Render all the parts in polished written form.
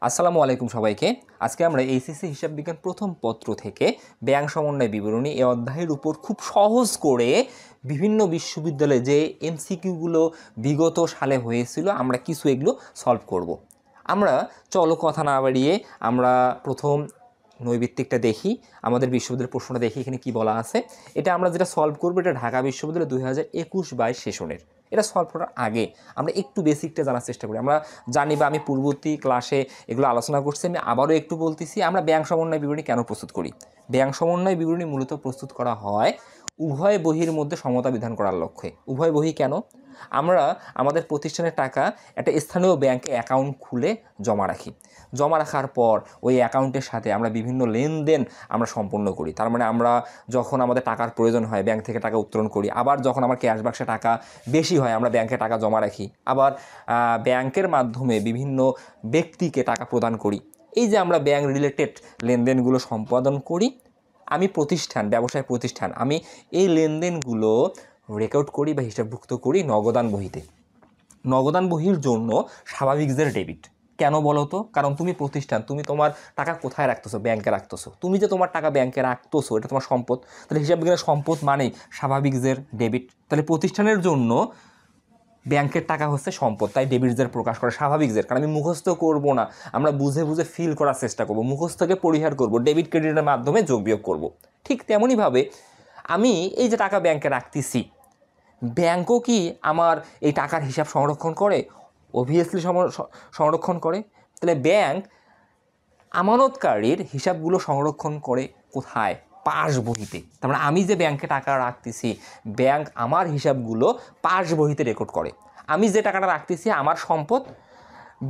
আসসালামু আলাইকুম সবাইকে। আজকে আমরা এইচএসসি হিসাব বিজ্ঞান প্রথম পত্র থেকে ব্যাংক সমন্বয় বিবরণী এই অধ্যায়ের উপর খুব সহজ করে বিভিন্ন বিশ্ববিদ্যালয়ে যে এমসিকিউগুলো বিগত সালে হয়েছিল আমরা কিছু এগুলো সলভ করব। আমরা চলো কথা না বাড়িয়ে আমরা প্রথম নৈবিত্তিকটা দেখি, আমাদের বিশ্ববিদ্যালয়ের প্রশ্নটা দেখি এখানে কি বলা আছে। এটা আমরা যেটা সলভ করবো এটা ঢাকা বিশ্ববিদ্যালয় 2021-22 সেশনের। এটা সলভ করার আগে আমরা একটু বেসিকটা জানার চেষ্টা করি। আমরা জানি বা আমি পূর্ববর্তী ক্লাসে এগুলো আলোচনা করছি, আমি আবারও একটু বলতেছি আমরা ব্যাংক সমন্বয় বিবরণী কেন প্রস্তুত করি। ব্যাংক সমন্বয় বিবরণী মূলত প্রস্তুত করা হয় উভয় বহির মধ্যে সমতা বিধান করার লক্ষ্যে। উভয় বহি কেন? আমরা আমাদের প্রতিষ্ঠানের টাকা একটা স্থানীয় ব্যাংকে অ্যাকাউন্ট খুলে জমা রাখি। জমা রাখার পর ওই অ্যাকাউন্টের সাথে আমরা বিভিন্ন লেনদেন আমরা সম্পন্ন করি। তার মানে আমরা যখন আমাদের টাকার প্রয়োজন হয় ব্যাংক থেকে টাকা উত্তোলন করি, আবার যখন আমার ক্যাশ বাক্সে টাকা বেশি হয় আমরা ব্যাংকে টাকা জমা রাখি, আবার ব্যাংকের মাধ্যমে বিভিন্ন ব্যক্তিকে টাকা প্রদান করি। এই যে আমরা ব্যাংক রিলেটেড লেনদেনগুলো সম্পাদন করি, আমি প্রতিষ্ঠান, ব্যবসায় প্রতিষ্ঠান, আমি এই লেনদেনগুলো রেকর্ড করি বা হিসাবভুক্ত করি নগদান বহিতে। নগদান বহির জন্য স্বাভাবিক যে ডেবিট। কেন বলো তো? কারণ তুমি প্রতিষ্ঠান, তুমি তোমার টাকা কোথায় রাখতেছো? ব্যাংকে রাখতেছো। তুমি যে তোমার টাকা ব্যাংকে রাখতেছো এটা তোমার সম্পদ। তাহলে হিসাব বিজ্ঞানের সম্পদ মানেই স্বাভাবিক জের ডেবিট। তাহলে প্রতিষ্ঠানের জন্য ব্যাংকের টাকা হচ্ছে সম্পদ, তাই ডেবিট জের প্রকাশ করে স্বাভাবিক জের। কারণ আমি মুখস্থ করবো না, আমরা বুঝে বুঝে ফিল করার চেষ্টা করবো, মুখস্থকে পরিহার করব, ডেবিট ক্রেডিটের মাধ্যমে যোগ বিয়োগ করব। ঠিক তেমনইভাবে আমি এই যে টাকা ব্যাংকে রাখতেছি, ব্যাংকও কি আমার এই টাকার হিসাব সংরক্ষণ করে? অবভিয়াসলি সংরক্ষণ করে। তাহলে ব্যাংক আমানতকারীর হিসাবগুলো সংরক্ষণ করে কোথায়? পাস বহিতে। তার মানে আমি যে ব্যাংকে টাকা রাখতেছি, ব্যাংক আমার হিসাবগুলো পাস বহিতে রেকর্ড করে। আমি যে টাকাটা রাখতেছি আমার সম্পদ,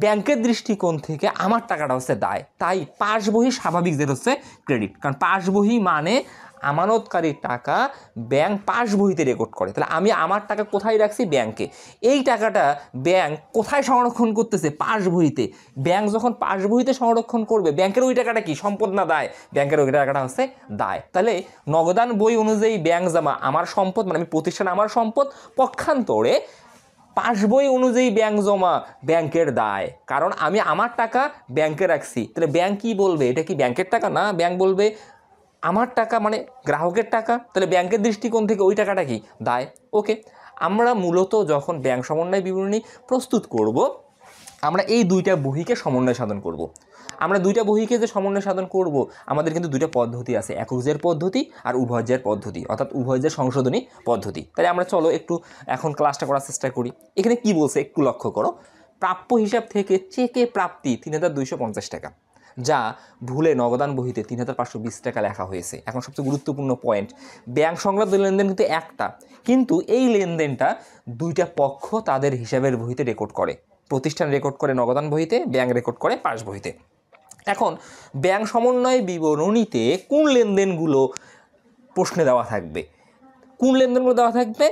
ব্যাংকের দৃষ্টিকোণ থেকে আমার টাকাটা হচ্ছে দায়, তাই পাস বহি স্বাভাবিক জের হচ্ছে ক্রেডিট। কারণ পাস বহি মানে আমানতকারীর টাকা ব্যাংক পাস বহিতে রেকর্ড করে। তাহলে আমি আমার টাকা কোথায় রাখছি? ব্যাংকে। এই টাকাটা ব্যাংক কোথায় সংরক্ষণ করতেছে? পাস বহিতে। ব্যাংক যখন পাস বহিতে সংরক্ষণ করবে, ব্যাংকের ওই টাকাটা কি সম্পদ না দায়? ব্যাংকের ওই টাকাটা হচ্ছে দায়। তাহলে নগদান বই অনুযায়ী ব্যাংক জমা আমার সম্পদ, মানে আমি প্রতিষ্ঠান আমার সম্পদ, পক্ষান্তরে পাস বই অনুযায়ী ব্যাংক জমা ব্যাংকের দায়। কারণ আমি আমার টাকা ব্যাংকে রাখছি। তাহলে ব্যাংক কি বলবে? এটা কি ব্যাংকের টাকা? না, ব্যাংক বলবে আমার টাকা মানে গ্রাহকের টাকা। তাহলে ব্যাংকের দৃষ্টিকোণ থেকে ওই টাকাটা কি দায়। ওকে, আমরা মূলত যখন ব্যাংক সমন্বয় বিবরণী প্রস্তুত করব, আমরা এই দুইটা বহিকে সমন্বয় সাধন করব। আমরা দুইটা বহিকে যে সমন্বয় সাধন করব, আমাদের কিন্তু দুইটা পদ্ধতি আছে, একক জের পদ্ধতি আর উভয় জের পদ্ধতি, অর্থাৎ উভয় জের সংশোধনী পদ্ধতি। তাই আমরা চলো একটু এখন ক্লাসটা করার চেষ্টা করি। এখানে কি বলছে একটু লক্ষ্য করো। প্রাপ্য হিসাব থেকে চেকে প্রাপ্তি 3250 টাকা, যা ভুলে নগদান বহিতে 3520 টাকা লেখা হয়েছে। এখন সবচেয়ে গুরুত্বপূর্ণ পয়েন্ট, ব্যাংক সংক্রান্ত লেনদেন কিন্তু একটা, কিন্তু এই লেনদেনটা দুইটা পক্ষ তাদের হিসাবের বহিতে রেকর্ড করে। প্রতিষ্ঠান রেকর্ড করে নগদান বহিতে, ব্যাংক রেকর্ড করে পাস বহিতে। এখন ব্যাংক সমন্বয় বিবরণীতে কোন লেনদেনগুলো প্রশ্নে দেওয়া থাকবে? কোন লেনদেনগুলো দেওয়া থাকবে?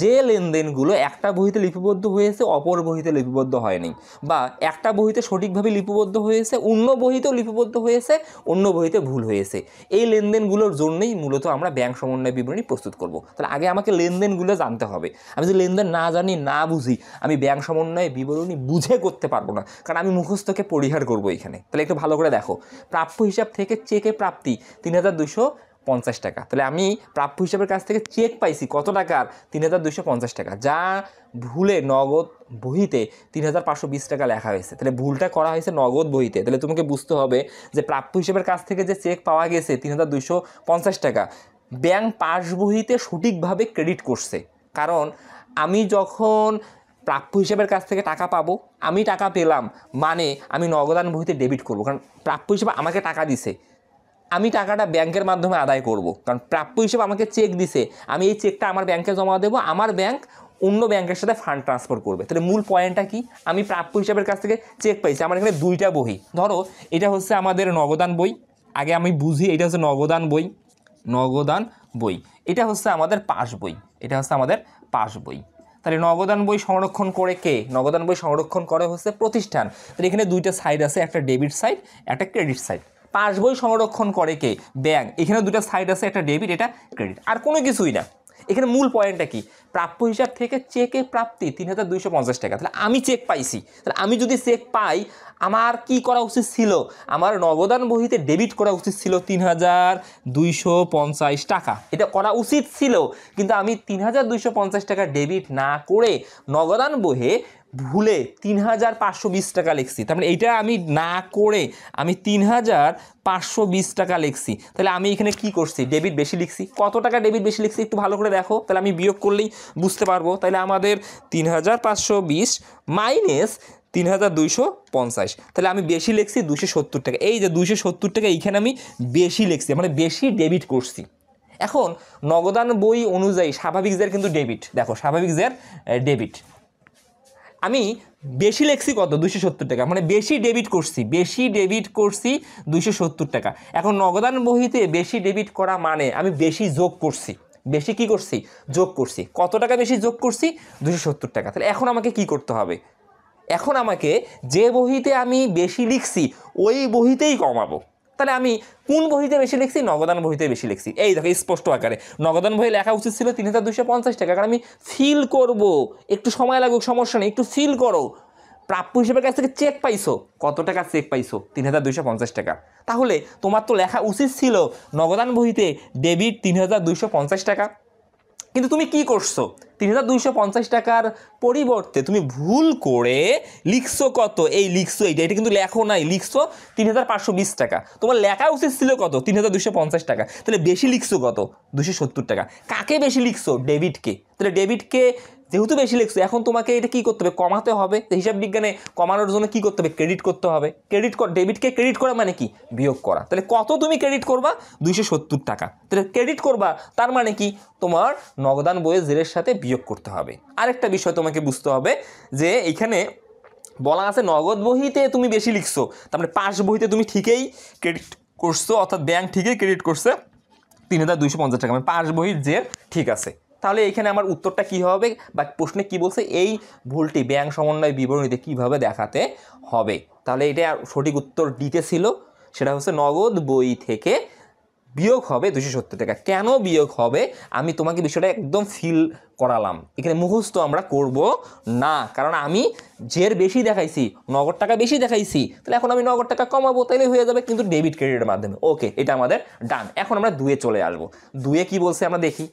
যে লেনদেনগুলো একটা বহিতে লিপিবদ্ধ হয়েছে, অপর বহিতে লিপিবদ্ধ হয়নি, বা একটা বহিতে সঠিকভাবে লিপিবদ্ধ হয়েছে, অন্য বহিতেও লিপিবদ্ধ হয়েছে, অন্য বহিতে ভুল হয়েছে। এই লেনদেনগুলোর জন্যই মূলত আমরা ব্যাংক সমন্বয় বিবরণী প্রস্তুত করব। তাহলে আগে আমাকে লেনদেনগুলো জানতে হবে। আমি যদি লেনদেন না জানি, না বুঝি, আমি ব্যাংক সমন্বয় বিবরণী বুঝে করতে পারবো না, কারণ আমি মুখস্থকে পরিহার করবো এখানে। তাহলে একটু ভালো করে দেখো, প্রাপ্য হিসাব থেকে চেকে প্রাপ্তি 3250 টাকা। তাহলে আমি প্রাপ্য হিসাবের কাছ থেকে চেক পাইছি কত টাকার? 3250 টাকা, যা ভুলে নগদ বহিতে 3520 টাকা লেখা হয়েছে। তাহলে ভুলটা করা হয়েছে নগদ বহিতে। তাহলে তোমাকে বুঝতে হবে যে প্রাপ্য হিসাবের কাছ থেকে যে চেক পাওয়া গেছে 3250 টাকা, ব্যাংক পাস বহিতে সঠিকভাবে ক্রেডিট করছে। কারণ আমি যখন প্রাপ্য হিসাবের কাছ থেকে টাকা পাবো, আমি টাকা পেলাম মানে আমি নগদান বহিতে ডেবিট করব, কারণ প্রাপ্য হিসাবে আমাকে টাকা দিছে, আমি টাকাটা ব্যাংকের মাধ্যমে আদায় করব। কারণ প্রাপ্য হিসেবে আমাকে চেক দিছে, আমি এই চেকটা আমার ব্যাংকে জমা দেবো, আমার ব্যাংক অন্য ব্যাংকের সাথে ফান্ড ট্রান্সফার করবে। তাহলে মূল পয়েন্টটা কি? আমি প্রাপ্য হিসাবের কাছ থেকে চেক পাইছি, আমার এখানে দুইটা বই। ধরো এটা হচ্ছে আমাদের নগদান বই, আগে আমি বুঝি, এটা হচ্ছে নগদান বই, নগদান বই। এটা হচ্ছে আমাদের পাস বই, এটা হচ্ছে আমাদের পাস বই। তাহলে নগদান বই সংরক্ষণ করে কে? নগদান বই সংরক্ষণ করে হচ্ছে প্রতিষ্ঠান। তাহলে এখানে দুইটা সাইড আছে, একটা ডেবিট সাইড, একটা ক্রেডিট সাইড। পাস বই সংরক্ষণ করে কে? ব্যাংক। এখানে দুটো সাইড আছে, একটা ডেবিট, এটা ক্রেডিট, আর কোনো কিছুই না। এখানে মূল পয়েন্টটা কি, প্রাপ্য হিসাব থেকে চেকে প্রাপ্তি ৩,২৫০ টাকা। তাহলে আমি চেক পাইছি, তাহলে আমি যদি চেক পাই আমার কি করা উচিত ছিল, আমার নগদান বহিতে ডেবিট করা উচিত ছিল ৩,২৫০ টাকা, এটা করা উচিত ছিল। কিন্তু আমি ৩,২৫০ টাকা ডেবিট না করে নগদান বইয়ে ভুলে ৩,৫২০ টাকা লিখছি। তার মানে এইটা আমি না করে আমি ৩,৫২০ টাকা লিখছি। তাহলে আমি এখানে কি করছি, ডেবিট বেশি লিখছি। কত টাকা ডেবিট বেশি লিখছি একটু ভালো করে দেখো, তাহলে আমি বিয়োগ করলেই বুঝতে পারবো। তাহলে আমাদের ৩,৫২০ মাইনাস ৩,২৫০, তাহলে আমি বেশি লিখছি 270 টাকা। এই যে 270 টাকা এইখানে আমি বেশি লিখছি, মানে বেশি ডেবিট করছি। এখন নগদান বই অনুযায়ী স্বাভাবিক জের কিন্তু ডেবিট, দেখো স্বাভাবিক জের ডেবিট, আমি বেশি লিখছি কত 270 টাকা, মানে বেশি ডেবিট করছি, 270 টাকা। এখন নগদান বহিতে বেশি ডেবিট করা মানে আমি বেশি যোগ করছি, বেশি কি করছি, যোগ করছি। কত টাকা বেশি যোগ করছি, 270 টাকা। তাহলে এখন আমাকে কি করতে হবে, এখন আমাকে যে বহিতে আমি বেশি লিখছি ওই বহিতেই কমাবো। তাহলে আমি কোন বহিতে বেশি লিখছি, নগদান বহিতে বেশি লিখছি। এই দেখো স্পষ্ট আকারে নগদান বই লেখা উচিত ছিল ৩,২৫০ টাকা, কারণ আমি ফিল করব, একটু সময় লাগুক সমস্যা নেই, একটু ফিল করো। প্রাপ্য হিসেবের কাছ থেকে চেক পাইছো, কত টাকা চেক পাইছো, ৩,২৫০ টাকা। তাহলে তোমার তো লেখা উচিত ছিল নগদান বহিতে ডেবিট ৩,২৫০ টাকা। কিন্তু তুমি কি করছো, ৩,২৫০ টাকার পরিবর্তে তুমি ভুল করে লিখছো কত, এই লিখছো এইটা, এটা কিন্তু লেখো নাই, লিখছো ৩,৫২০ টাকা। তোমার লেখা উচিত ছিল কত, ৩,২৫০ টাকা। তাহলে বেশি লিখছো কত, 270 টাকা। কাকে বেশি লিখছো, ডেবিটকে। তাহলে ডেবিটকে যেহেতু বেশি লিখছো, এখন তোমাকে এটা কি করতে হবে, কমাতে হবে। হিসাব বিজ্ঞানে কমানোর জন্য কি করতে হবে, ক্রেডিট করতে হবে। ডেবিটকে ক্রেডিট করা মানে কি, বিয়োগ করা। তাহলে কত তুমি ক্রেডিট করবা, 270 টাকা। তাহলে ক্রেডিট করবা তার মানে কি, তোমার নগদান বইয়ের জেরের সাথে বিয়োগ করতে হবে। আরেকটা বিষয় তোমাকে বুঝতে হবে যে এইখানে বলা আছে নগদ বহিতে তুমি বেশি লিখছো, তার মানে পাস বহিতে তুমি ঠিকই ক্রেডিট করছো, অর্থাৎ ব্যাংক ঠিকই ক্রেডিট করছে ৩,২৫০ টাকা, মানে পাস বহির জের ঠিক আছে। তাহলে এখানে আমার উত্তরটা কি হবে, বা প্রশ্নে কি বলছে, এই ভুলটি ব্যাংক সমন্বয় বিবরণীতে কিভাবে দেখাতে হবে। তাহলে এটা সঠিক উত্তর ডিতে ছিল, সেটা হচ্ছে নগদ বই থেকে বিয়োগ হবে 270 টাকা। কেন বিয়োগ হবে আমি তোমাকে বিষয়টা একদম ফিল করালাম, এখানে মুখস্থ আমরা করব না, কারণ আমি জের বেশি দেখাইছি, নগদ টাকা বেশি দেখাইছি, তাহলে এখন আমি নগদ টাকা কমাবো, তাইলে হয়ে যাবে কিন্তু ডেবিট ক্রেডিটের মাধ্যমে। ওকে, এটা আমাদের ডান। এখন আমরা দুয়ে চলে আসবো। দুয়ে কি বলছে আমরা দেখি,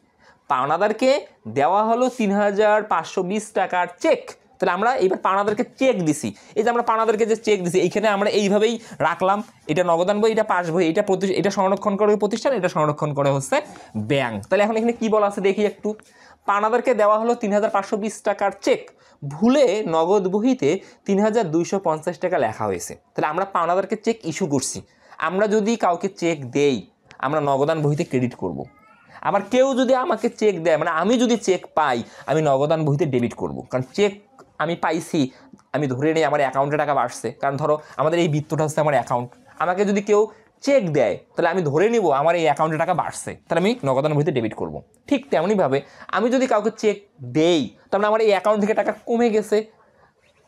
পাওনাদারকে দেওয়া হলো ৩,৫২০ টাকার চেক। তাহলে আমরা এইবার পাওনাদারকে চেক দিছি, এই যে আমরা পাওনাদারকে যে চেক দিছি এইখানে আমরা এইভাবেই রাখলাম, এটা নগদান বই, এটা পাস বই, এটা সংরক্ষণ করে প্রতিষ্ঠান, এটা সংরক্ষণ করে হচ্ছে ব্যাংক। তাহলে এখন এখানে কি বলা আছে দেখি একটু, পাওনাদারকে দেওয়া হলো ৩,৫২০ টাকার চেক, ভুলে নগদ বহিতে ৩,২৫০ টাকা লেখা হয়েছে। তাহলে আমরা পাওনাদারকে চেক ইস্যু করছি, আমরা যদি কাউকে চেক দেই আমরা নগদান বহিতে ক্রেডিট করব। আবার কেউ যদি আমাকে চেক দেয়, মানে আমি যদি চেক পাই আমি নগদান বহিতে ডেবিট করব, কারণ চেক আমি পাইছি, আমি ধরে নিই আমার অ্যাকাউন্টে টাকা বাড়ছে, কারণ ধরো আমাদের এই বৃত্তটা হচ্ছে আমার অ্যাকাউন্ট, আমাকে যদি কেউ চেক দেয় তাহলে আমি ধরে নিব আমার এই অ্যাকাউন্টে টাকা বাড়ছে, তাহলে আমি নগদান বহিতে ডেবিট করব। ঠিক তেমনইভাবে আমি যদি কাউকে চেক দেই তাহলে আমার এই অ্যাকাউন্ট থেকে টাকা কমে গেছে।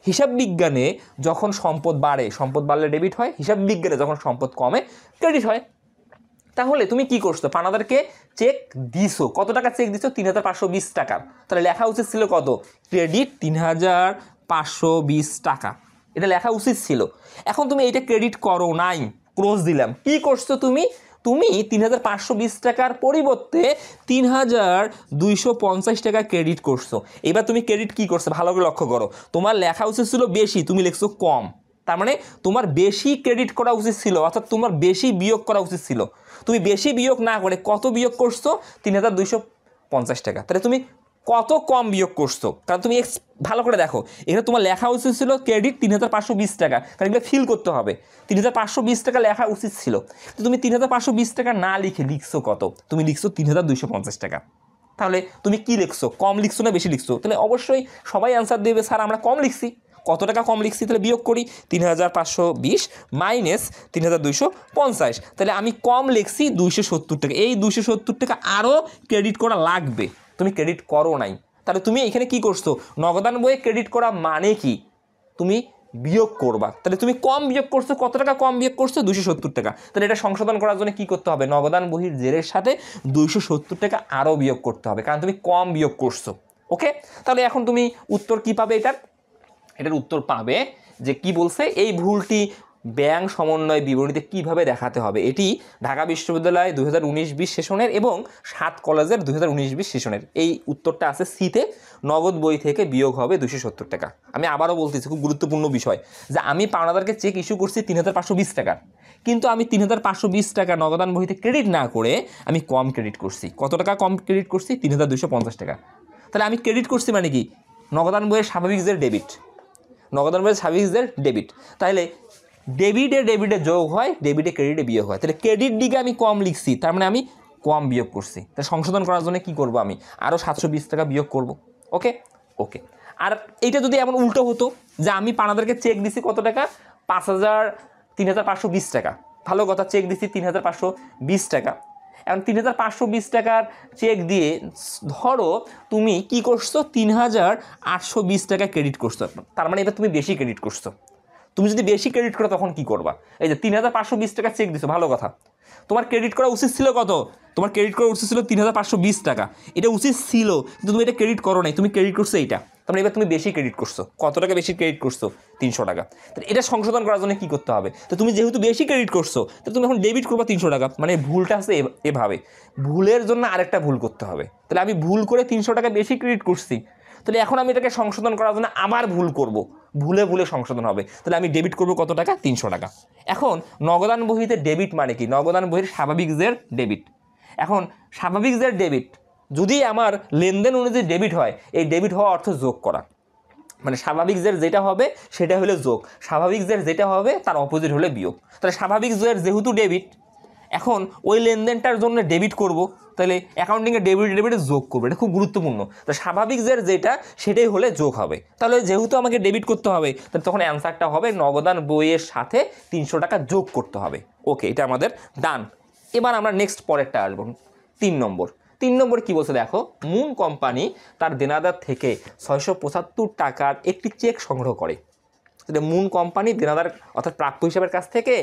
হিসাব বিজ্ঞানে যখন সম্পদ বাড়ে, সম্পদ বাড়লে ডেবিট হয়, হিসাব বিজ্ঞানে যখন সম্পদ কমে ক্রেডিট হয়। তাহলে তুমি কি করছো, পাওনাদারকে চেক দিছো, কত টাকা চেক দিছো, ৩,৫২০ টাকার। তাহলে লেখা উচিত ছিল কত, ক্রেডিট ৩,৫২০ টাকা, এটা লেখা উচিত ছিল। এখন তুমি এইটা ক্রেডিট করো নাই, ক্লোজ দিলাম। কি করছো তুমি ৩,৫২০ টাকার পরিবর্তে ৩,২৫০ টাকা ক্রেডিট করছো। এবার তুমি ক্রেডিট কি করছো ভালো করে লক্ষ্য করো, তোমার লেখা উচিত ছিল বেশি, তুমি লিখছো কম। তার মানে তোমার বেশি ক্রেডিট করা উচিত ছিল, অর্থাৎ তোমার বেশি বিয়োগ করা উচিত ছিল। তুমি বেশি বিয়োগ না করে কত বিয়োগ করছো, ৩,২৫০ টাকা। তাহলে তুমি কত কম বিয়োগ করছো, কারণ তুমি ভালো করে দেখো এখানে তোমার লেখা উচিত ছিল ক্রেডিট ৩,৫২০ টাকা, কারণ এগুলো ফিল করতে হবে। ৩,৫২০ টাকা লেখা উচিত ছিল, তো তুমি ৩,৫২০ টাকা না লিখছো কত, তুমি লিখছো ৩,২৫০ টাকা। তাহলে তুমি কি লিখছো, কম লিখছো না বেশি লিখছো? তাহলে অবশ্যই সবাই অ্যান্সার দেবে স্যার আমরা কম লিখছি। কত টাকা কম লিখছি, তাহলে বিয়োগ করি ৩,৫২০ মাইনাস ৩,২৫০, তাহলে আমি কম লিখছি 270 টাকা। এই 270 টাকা আরও ক্রেডিট করা লাগবে, তুমি ক্রেডিট করো নাই। তাহলে তুমি এখানে কি করছো, নগদান বইয়ে ক্রেডিট করা মানে কি, তুমি বিয়োগ করবা। তাহলে তুমি কম বিয়োগ করছো, কত টাকা কম বিয়োগ করছো? 270 টাকা। তাহলে এটা সংশোধন করার জন্য কি করতে হবে? নগদান বহির জেরের সাথে 270 টাকা আরও বিয়োগ করতে হবে, কারণ তুমি কম বিয়োগ করছো। ওকে, তাহলে এখন তুমি উত্তর কি পাবে? এটার উত্তর পাবে যে কি বলছে, এই ভুলটি ব্যাংক সমন্বয় বিবরণীতে কিভাবে দেখাতে হবে। এটি ঢাকা বিশ্ববিদ্যালয় 2019-20 সেশনের এবং 7 কলেজের 2019-20 সেশনের। এই উত্তরটা আছে সিতে, নগদ বই থেকে বিয়োগ হবে 270 টাকা। আমি আবারও বলতেছি, খুব গুরুত্বপূর্ণ বিষয়, যে আমি পাওনাদারকে চেক ইস্যু করছি 3520 টাকার, কিন্তু আমি 3520 টাকা নগদান বইতে ক্রেডিট না করে আমি কম ক্রেডিট করছি। কত টাকা কম ক্রেডিট করছি? 3250 টাকা। তাহলে আমি ক্রেডিট করছি মানে কি? নগদান বইয়ের স্বাভাবিক জের ডেবিট, নগদান বইয়ের স্বাভাবিক জের ডেবিট। তাহলে ডেবিটে যোগ হয়, ডেবিটে ক্রেডিটে বিয়োগ হয়। তাহলে ক্রেডিট দিকে আমি কম লিখছি, তার মানে আমি কম বিয়োগ করছি। তাই সংশোধন করার জন্য কি করব? আমি আরও 720 টাকা বিয়োগ করব। ওকে ওকে। আর এইটা যদি এমন উল্টো হতো যে আমি পানাদারকে চেক দিছি কত টাকা? 3520 টাকা। ভালো কথা, চেক দিছি 3520 টাকা। এখন 3520 টাকার চেক দিয়ে ধরো তুমি কি করছো? 3820 টাকা ক্রেডিট করছো। তার মানে এবার তুমি বেশি ক্রেডিট করছো। তুমি যদি বেশি ক্রেডিট করো তখন কি করবা? এই যে 3520 টাকা চেক দিছো, ভালো কথা, তোমার ক্রেডিট করা উচিত ছিল কত? তোমার ক্রেডিট করা উচিত ছিল 3520 টাকা। এটা উচিত ছিল, কিন্তু তুমি এটা ক্রেডিট করো নাই, তুমি ক্রেডিট করছো এইটা। তারপরে এবার তুমি বেশি ক্রেডিট করছো। কত টাকা বেশি ক্রেডিট করছো? 300 টাকা। তাহলে এটা সংশোধন করার জন্য কি করতে হবে? তো তুমি যেহেতু বেশি ক্রেডিট করছো, তো তুমি এখন ডেবিট করবা 300 টাকা। মানে ভুলটা আছে এভাবে, ভুলের জন্য আরেকটা ভুল করতে হবে। তাহলে আমি ভুল করে 300 টাকা বেশি ক্রেডিট করছি, তাহলে এখন আমি এটাকে সংশোধন করার জন্য আবার ভুল করব, ভুলে সংশোধন হবে। তাহলে আমি ডেবিট করব কত টাকা? 300 টাকা। এখন নগদান বহিতে ডেবিট মানে কি? নগদান বহির স্বাভাবিক জের ডেবিট। এখন স্বাভাবিক জের ডেবিট যদি আমার লেনদেন অনুযায়ী ডেবিট হয়, এই ডেবিট হওয়া অর্থ যোগ করা। মানে স্বাভাবিক জের যেটা হবে সেটা হলে যোগ, স্বাভাবিক জের যেটা হবে তার অপোজিট হলে বিয়োগ। তাহলে স্বাভাবিক জের যেহেতু ডেবিট, এখন ওই লেনদেনটার জন্য ডেবিট করব, তাহলে অ্যাকাউন্টিংয়ে ডেবিটে যোগ করবো। এটা খুব গুরুত্বপূর্ণ। তো স্বাভাবিক জের যেটা সেটাই হলে যোগ হবে। তাহলে যেহেতু আমাকে ডেবিট করতে হবে, তাহলে তখন অ্যান্সারটা হবে নগদান বইয়ের সাথে 300 টাকা যোগ করতে হবে। ওকে, এটা আমাদের ডান। এবার আমরা নেক্সট পরেরটা আসবো, 3 নম্বর। 3 নম্বর কি বলছে দেখো, মুন কোম্পানি তার দেনাদার থেকে 675 টাকার একটি চেক সংগ্রহ করে। তাহলে মুন কোম্পানি দেনাদার অর্থাৎ প্রাপ্য হিসাবের কাছ থেকে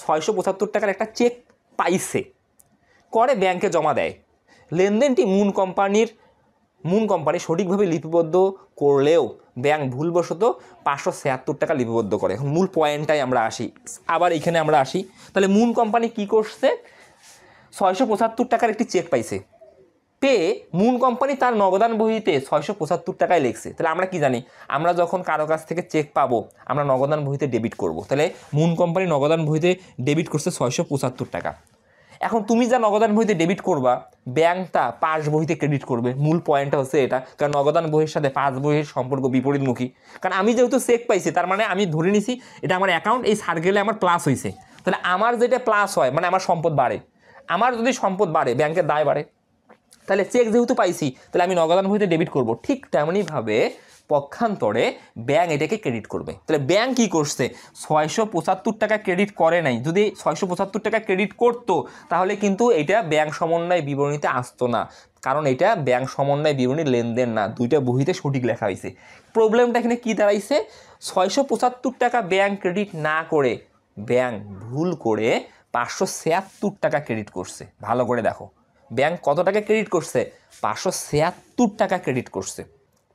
675 টাকার একটা চেক পাইছে, করে ব্যাংকে জমা দেয়। লেনদেনটি মুন কোম্পানি সঠিকভাবে লিপিবদ্ধ করলেও ব্যাংক ভুলবশত 576 টাকা লিপিবদ্ধ করে। এখন মূল পয়েন্টটাই আমরা আসি, আবার এখানে আমরা আসি। তাহলে মুন কোম্পানি কি করছে? 675 টাকার একটি চেক পাইছে, পেয়ে মুন কোম্পানি তার নগদান বহিতে 675 টাকায় লিখছে। তাহলে আমরা কি জানি? আমরা যখন কারো কাছ থেকে চেক পাবো, আমরা নগদান বহিতে ডেবিট করব। তাহলে মুন কোম্পানি নগদান বহিতে ডেবিট করছে 675 টাকা। এখন তুমি যা নগদান বহিতে ডেবিট করবা, ব্যাংকটা পাস বহিতে ক্রেডিট করবে। মূল পয়েন্টটা হচ্ছে এটা, কারণ নগদান বহির সাথে পাস বহির সম্পর্ক বিপরীতমুখী। কারণ আমি যেহেতু চেক পাইছি, তার মানে আমি ধরে নিছি এটা আমার অ্যাকাউন্ট, এই সার্কেলে আমার প্লাস হয়েছে। তাহলে আমার যেটা প্লাস হয় মানে আমার সম্পদ বাড়ে। আমার যদি সম্পদ বাড়ে, ব্যাংকের দায় বাড়ে। তাহলে চেক যেহেতু পাইছি, তাহলে আমি নগদান বহিতে ডেবিট করব। ঠিক তেমনইভাবে পক্ষান্তরে ব্যাংক এটাকে ক্রেডিট করবে। তাহলে ব্যাংক কী করছে? 675 টাকা ক্রেডিট করে নাই। যদি 675 টাকা ক্রেডিট করতো, তাহলে কিন্তু এটা ব্যাংক সমন্বয় বিবরণীতে আসতো না, কারণ এটা ব্যাংক সমন্বয় বিবরণীর লেনদেন না। দুইটা বহিতে সঠিক লেখা হয়েছে। প্রবলেমটা এখানে কী দাঁড়াইছে? 675 টাকা ব্যাংক ক্রেডিট না করে ব্যাংক ভুল করে 576 টাকা ক্রেডিট করছে। ভালো করে দেখো, ব্যাংক কত টাকা ক্রেডিট করছে? 576 টাকা ক্রেডিট করছে।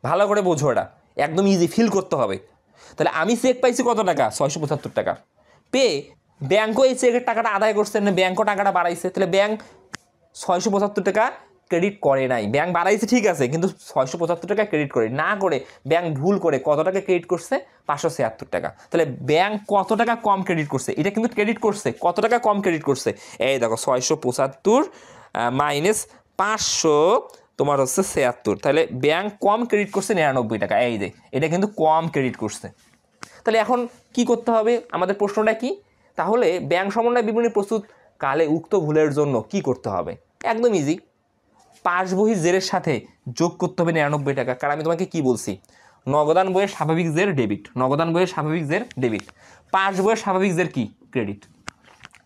ভালো করে বোঝো, এটা একদম ইজি, ফিল করতে হবে। তাহলে আমি চেক পাইছি কত টাকা? 675 টাকা। পেয়ে ব্যাংকও এই চেকের টাকাটা আদায় করছে না, ব্যাংকও টাকাটা বাড়াইছে। তাহলে ব্যাংক 675 টাকা ক্রেডিট করে নাই। ব্যাংক বাড়াইছে ঠিক আছে, কিন্তু 675 টাকা ক্রেডিট করে না করে ব্যাংক ভুল করে কত টাকা ক্রেডিট করছে? 576 টাকা। তাহলে ব্যাংক কত টাকা কম ক্রেডিট করছে? এটা কিন্তু ক্রেডিট করছে, কত টাকা কম ক্রেডিট করছে? এই দেখো, 675 মাইনাস 500 তোমার হচ্ছে 76। তাহলে ব্যাংক কম ক্রেডিট করছে 99 টাকা। এই যে এটা কিন্তু কম ক্রেডিট করছে। তাহলে এখন কি করতে হবে? আমাদের প্রশ্নটা কি? তাহলে ব্যাংক সমন্বয় বিবরণী প্রস্তুত কালে উক্ত ভুলের জন্য কি করতে হবে? একদম ইজি, পাস বহির জেরের সাথে যোগ করতে হবে 99 টাকা। কারণ আমি তোমাকে কি বলছি? নগদান বইয়ের স্বাভাবিক জের ডেবিট, নগদান বইয়ের স্বাভাবিক জের ডেবিট, পাস বইয়ের স্বাভাবিক জের কি? ক্রেডিট।